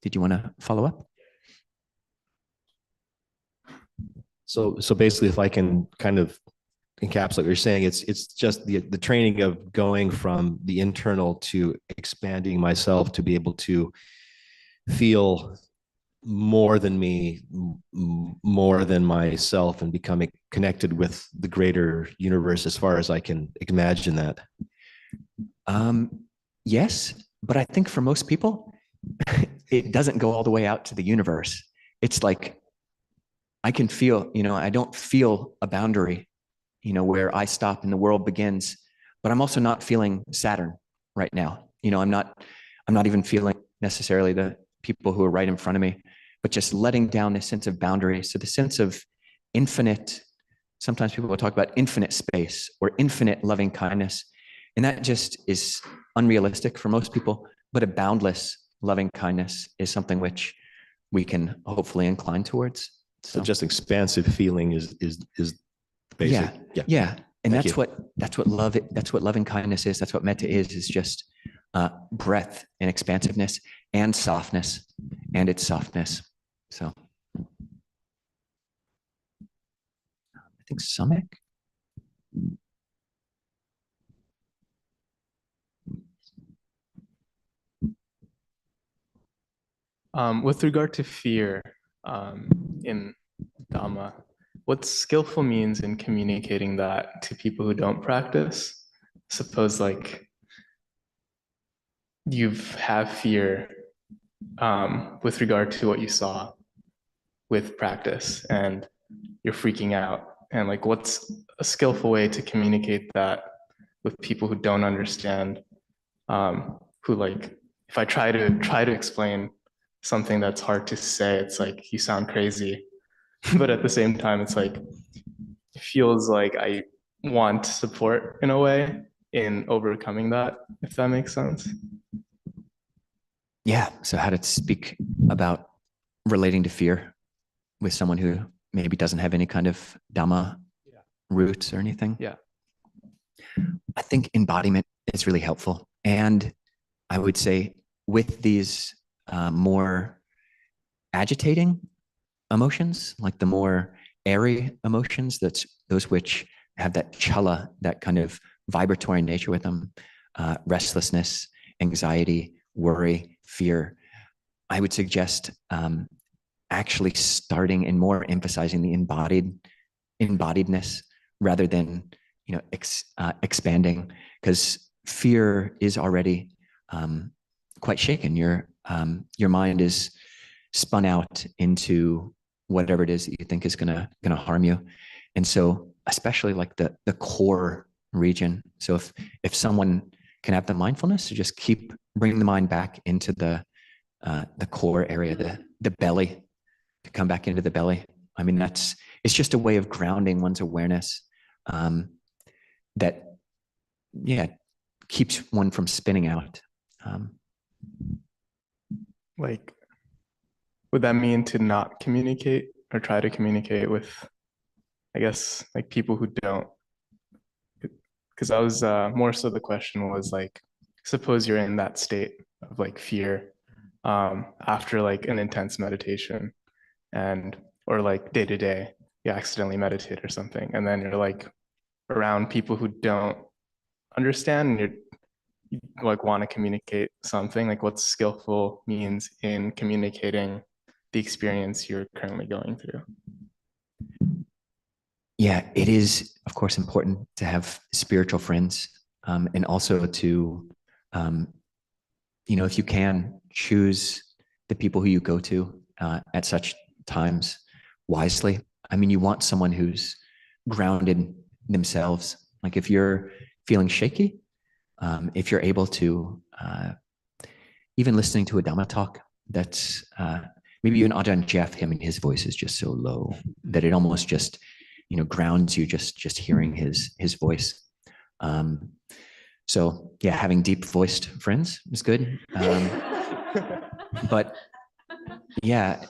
did you want to follow up? So basically, if I can kind of encapsulate what you're saying, it's just the training of going from the internal to expanding myself to be able to feel more than me, more than myself, and becoming connected with the greater universe as far as I can imagine that. Yes, but I think for most people, it doesn't go all the way out to the universe. It's like, I can feel, I don't feel a boundary, where I stop and the world begins, but I'm also not feeling Saturn right now. I'm not even feeling necessarily the people who are right in front of me, but just letting down this sense of boundary. So the sense of infinite, sometimes people will talk about infinite space or infinite loving kindness. And that just is unrealistic for most people, but a boundless loving kindness is something which we can hopefully incline towards. So just expansive feeling is basic. Yeah. And that's what loving kindness is. That's what metta is just breadth and expansiveness and softness, and its softness. So I think Samek. With regard to fear in Dhamma, what's skillful means in communicating that to people who don't practice? Suppose like you have fear with regard to what you saw with practice and you're freaking out. And like, what's a skillful way to communicate that with people who don't understand, who like, if I try to explain something that's hard to say, it's like, you sound crazy. But at the same time, it's like, it feels like I want support in a way in overcoming that, if that makes sense. Yeah. So how to speak about relating to fear with someone who maybe doesn't have any kind of Dhamma roots or anything. Yeah. I think embodiment is really helpful. And I would say with these more agitating emotions, like the more airy emotions, that's those which have that chala, that kind of vibratory nature with them, restlessness, anxiety, worry, fear. I would suggest actually starting and more emphasizing the embodiedness rather than expanding, because fear is already quite shaken. Your mind is spun out into whatever it is that you think is gonna harm you, and so especially like the core region. So if someone can have the mindfulness to just keep bringing the mind back into the core area, the belly, to come back into the belly. I mean, it's just a way of grounding one's awareness that, yeah, keeps one from spinning out. Like, would that mean to not communicate or try to communicate with, I guess, like people who don't? Because I was more so the question was like, suppose you're in that state of like fear after like an intense meditation, and or like day to day you accidentally meditate or something, and then you're like around people who don't understand, and you like want to communicate something. Like, what's skillful means in communicating the experience you're currently going through? Yeah, it is, of course, important to have spiritual friends, and also to, if you can, choose the people who you go to at such times wisely. I mean, you want someone who's grounded themselves. Like if you're feeling shaky, if you're able to, even listening to a Dhamma talk, that's maybe even Ajahn Jeff, his voice is just so low that it almost just, grounds you just hearing his voice. So yeah, having deep voiced friends is good. But yeah,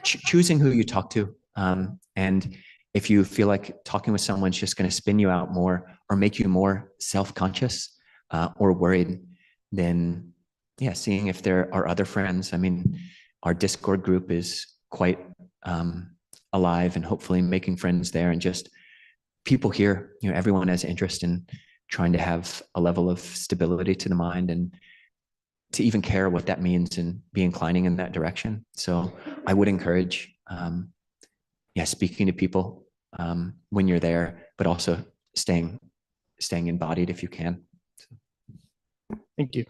choosing who you talk to. And if you feel like talking with someone's just going to spin you out more or make you more self-conscious or worried, then yeah, seeing if there are other friends. I mean, our Discord group is quite alive, and hopefully making friends there, and just people here, everyone has interest in trying to have a level of stability to the mind, and to even care what that means and be inclining in that direction. So I would encourage, speaking to people when you're there, but also staying embodied if you can. Thank you.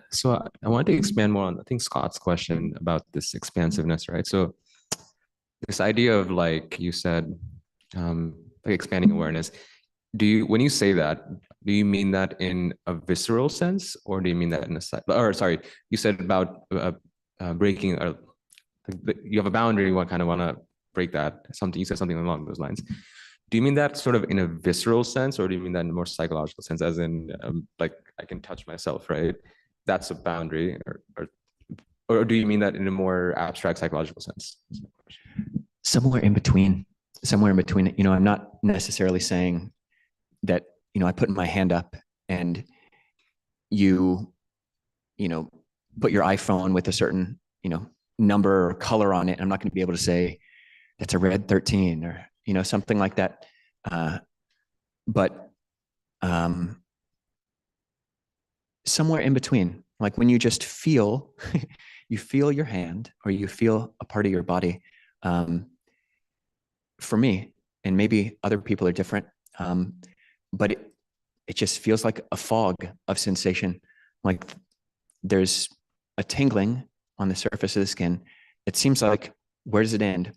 So I wanted to expand more on, I think, Scott's question about this expansiveness, right? So this idea of, like you said, like expanding awareness. When you say that, do you mean that in a visceral sense, or do you mean that in sorry, you said about breaking, or you have a boundary, you kind of want to break that, you said something along those lines. Do you mean that sort of in a visceral sense, or do you mean that in a more psychological sense, as in like I can touch myself, right? That's a boundary, or do you mean that in a more abstract psychological sense? Somewhere in between. I'm not necessarily saying that, I put my hand up and you put your iPhone with a certain, number or color on it. I'm not going to be able to say that's a red 13 or, something like that. But somewhere in between, like when you just feel, you feel your hand or you feel a part of your body. For me, and maybe other people are different, but it just feels like a fog of sensation. Like there's a tingling on the surface of the skin. It seems like, where does it end?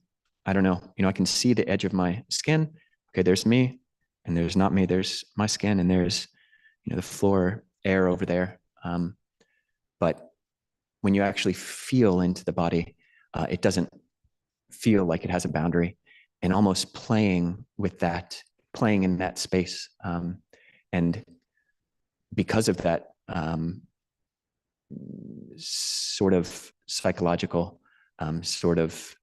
I don't know. I can see the edge of my skin. Okay, there's me, and there's not me. There's my skin, and there's, the floor, air over there. But when you actually feel into the body, it doesn't feel like it has a boundary, and almost playing in that space. And because of that sort of psychological, sort of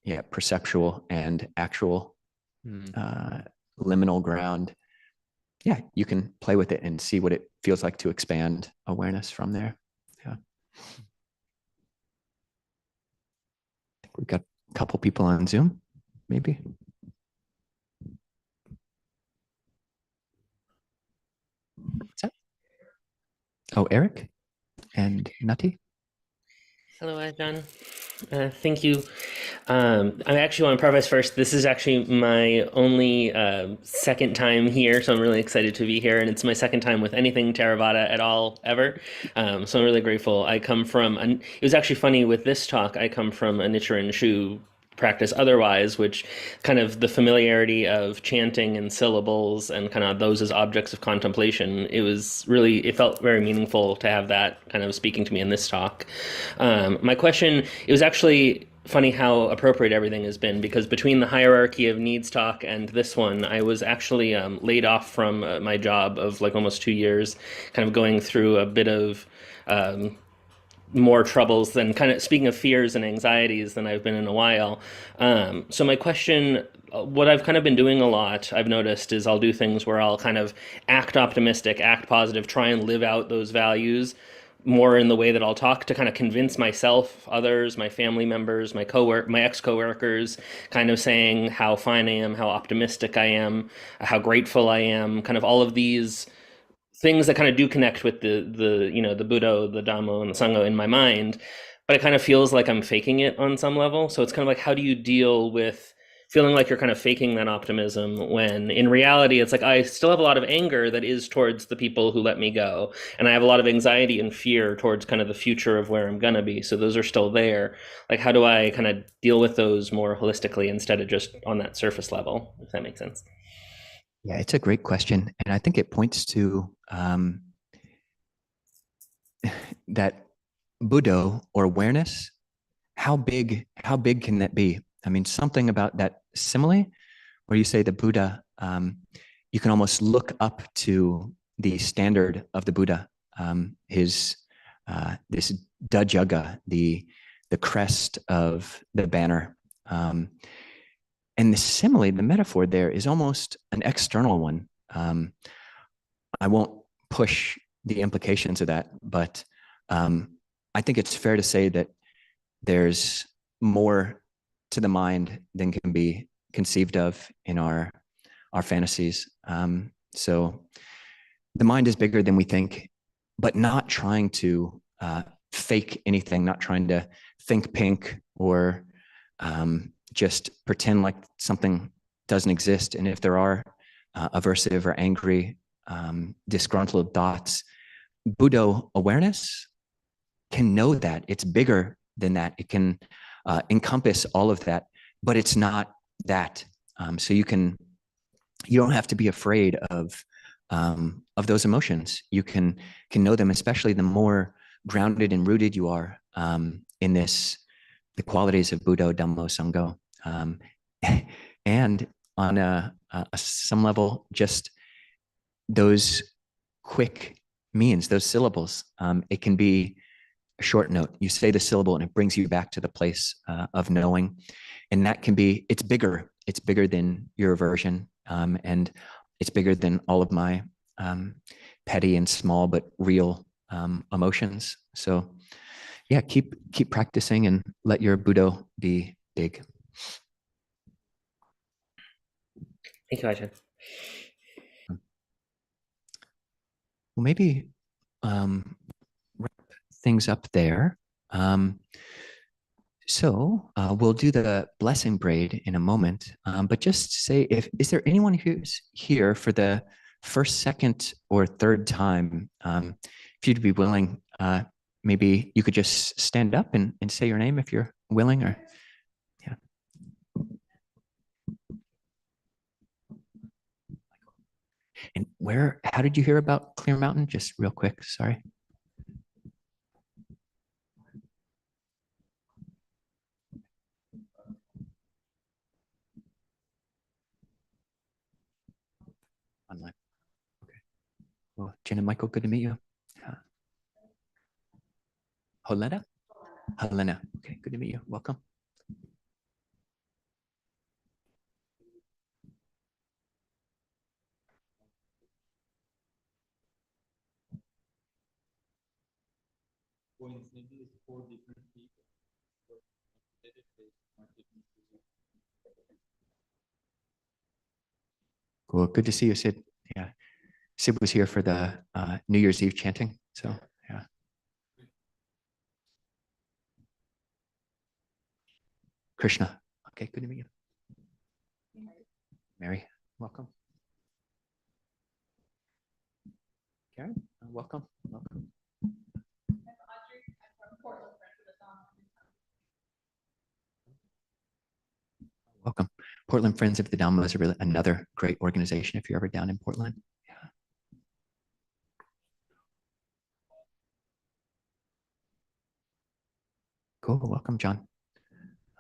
yeah, perceptual and actual liminal ground, yeah, you can play with it and see what it feels like to expand awareness from there. Yeah. I think we've got a couple people on Zoom, maybe. What's that? Oh, Eric and Nati. Hello, Ajahn. Thank you. I actually want to preface first, this is actually my only second time here, so I'm really excited to be here, and it's my second time with anything Theravada at all, ever. So I'm really grateful. I come from, it was actually funny with this talk, I come from a Nichiren Shu practice otherwise, which kind of the familiarity of chanting and syllables and kind of those as objects of contemplation, it felt very meaningful to have that kind of speaking to me in this talk. My question, it was actually funny how appropriate everything has been, because between the hierarchy of needs talk and this one, I was actually laid off from my job of like almost 2 years, kind of going through a bit of more troubles than, kind of speaking of fears and anxieties, than I've been in a while. So my question, what I've kind of been doing a lot, I've noticed, is I'll do things where I'll kind of act optimistic, act positive, try and live out those values more in the way that I'll talk to kind of convince myself, others, my family members, my ex-coworkers, kind of saying how fine I am, how optimistic I am, how grateful I am, kind of all of these things that kind of do connect with the Buddha, the Dhamma, and the Sangha in my mind, but it kind of feels like I'm faking it on some level. So it's kind of like, how do you deal with feeling like you're kind of faking that optimism when in reality it's like I still have a lot of anger that is towards the people who let me go, and I have a lot of anxiety and fear towards kind of the future of where I'm gonna be. So those are still there. Like, how do I kind of deal with those more holistically instead of just on that surface level, if that makes sense? Yeah, it's a great question. And I think it points to that Buddha, or awareness. How big can that be? I mean, something about that simile where you say the Buddha, you can almost look up to the standard of the Buddha, his this Dajaga, the crest of the banner. And the simile, the metaphor there, is almost an external one. I won't push the implications of that, but I think it's fair to say that there's more to the mind than can be conceived of in our fantasies. So the mind is bigger than we think, but not trying to fake anything, not trying to think pink or just pretend like something doesn't exist. And if there are aversive or angry, disgruntled thoughts, Buddha awareness can know that it's bigger than that. It can encompass all of that, but it's not that. So you don't have to be afraid of those emotions. You can know them, especially the more grounded and rooted you are in the qualities of Buddha, Dhamma, Sangha. And on some level, just those quick means, those syllables, it can be a short note. You say the syllable and it brings you back to the place of knowing. And that can be, it's bigger than your aversion. And it's bigger than all of my petty and small, but real emotions. So yeah, keep practicing and let your Buddha be big. Thank you, Ajahn. Well, maybe wrap things up there. So we'll do the blessing braid in a moment, but just say, is there anyone who's here for the first, second, or third time? If you'd be willing, maybe you could just stand up and say your name if you're willing, or yeah. And how did you hear about Clear Mountain? Just real quick, sorry. Online. Okay. Well, Jen and Michael, good to meet you. Helena? Okay, good to meet you. Welcome. Cool. Good to see you, Sid. Yeah. Sid was here for the New Year's Eve chanting. So, yeah. Krishna. Okay, good to meet you. Mary, welcome. Karen, welcome. Welcome. Welcome. Portland Friends of the Dhamma is another great organization if you're ever down in Portland. Yeah. Cool. Welcome, John.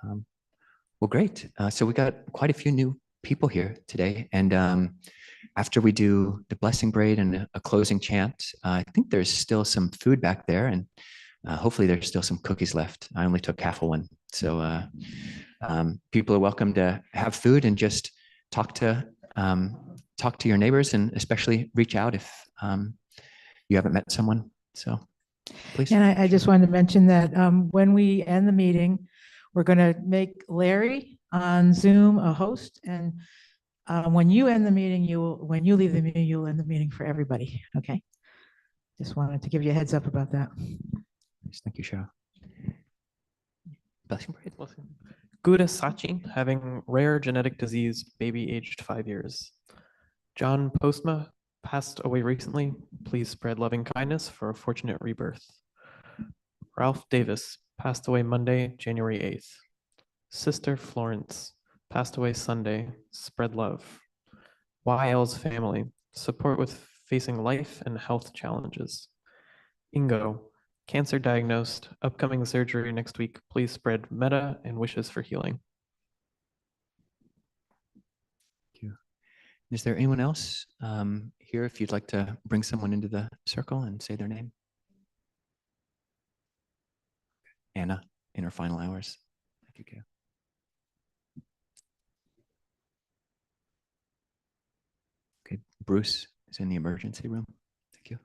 Well, great. So we got quite a few new people here today. And after we do the blessing braid and a closing chant, I think there's still some food back there. And hopefully there's still some cookies left. I only took half of one. So people are welcome to have food and just talk to your neighbors, and especially reach out if you haven't met someone. So please. And I just wanted to mention that when we end the meeting, we're going to make Larry on Zoom a host. And when you end the meeting, when you leave the meeting, you'll end the meeting for everybody. Okay. Just wanted to give you a heads up about that. Thank you, Cheryl. Blessing braid. Gouda Sachi, having rare genetic disease, baby aged 5 years. John Postma passed away recently. Please spread loving kindness for a fortunate rebirth. Ralph Davis passed away Monday, January 8th. Sister Florence passed away Sunday. Spread love. YL's family, support with facing life and health challenges. Ingo, cancer diagnosed, upcoming surgery next week. Please spread metta and wishes for healing. Thank you. Is there anyone else here if you'd like to bring someone into the circle and say their name? Anna, in her final hours. Thank you, Gail. Okay, Bruce is in the emergency room. Thank you.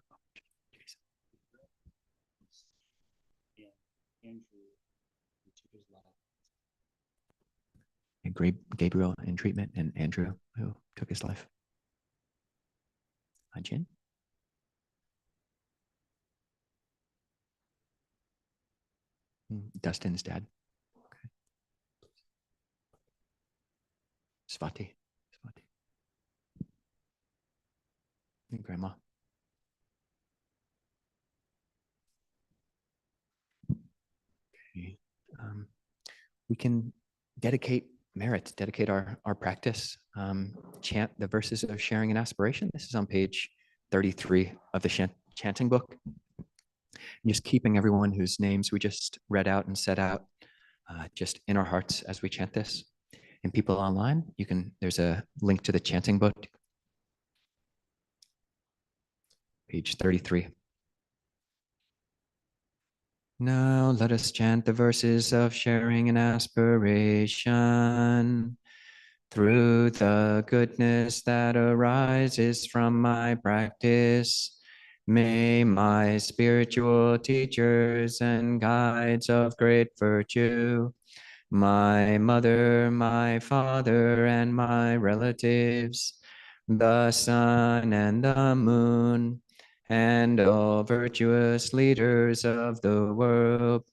And Gabriel in treatment, and Andrew, who took his life. Ajahn. Dustin's dad. Okay. Swati. And grandma. Okay. We can dedicate our practice, chant the verses of sharing and aspiration. This is on page 33 of the chanting book. And just keeping everyone whose names we just read out and set out just in our hearts as we chant this. And people online, there's a link to the chanting book. Page 33. Now let us chant the verses of sharing and aspiration. Through the goodness that arises from my practice, may my spiritual teachers and guides of great virtue, my mother, my father, and my relatives, the sun and the moon, and all virtuous leaders of the world,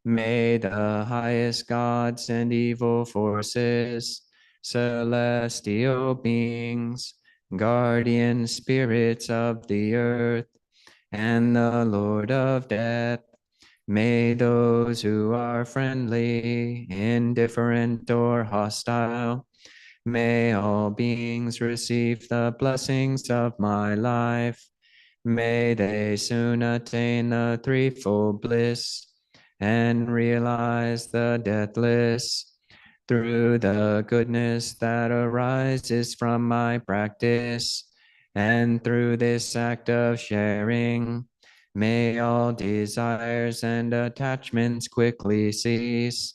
may the highest gods and evil forces, celestial beings, guardian spirits of the earth, and the Lord of death, may those who are friendly, indifferent, or hostile, may all beings receive the blessings of my life. May they soon attain the threefold bliss and realize the deathless. Through the goodness that arises from my practice, and through this act of sharing, may all desires and attachments quickly cease,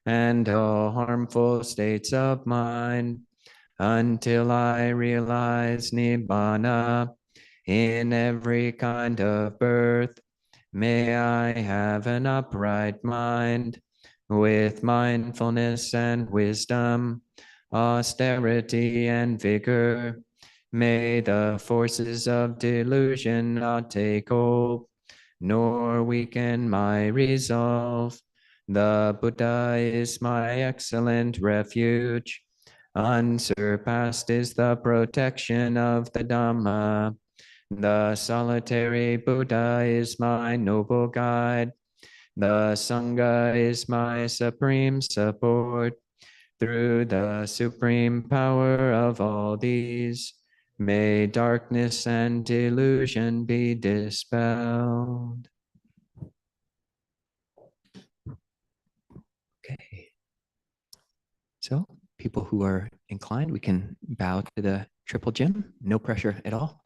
and all harmful states of mind, until I realize Nibbana in every kind of birth, May I have an upright mind with mindfulness and wisdom, austerity and vigor. May the forces of delusion not take hold, nor weaken my resolve. The Buddha is my excellent refuge. Unsurpassed is the protection of the Dhamma. The solitary Buddha is my noble guide. The Sangha is my supreme support. Through the supreme power of all these, may darkness and delusion be dispelled. Okay. So people who are inclined, we can bow to the triple gym. No pressure at all.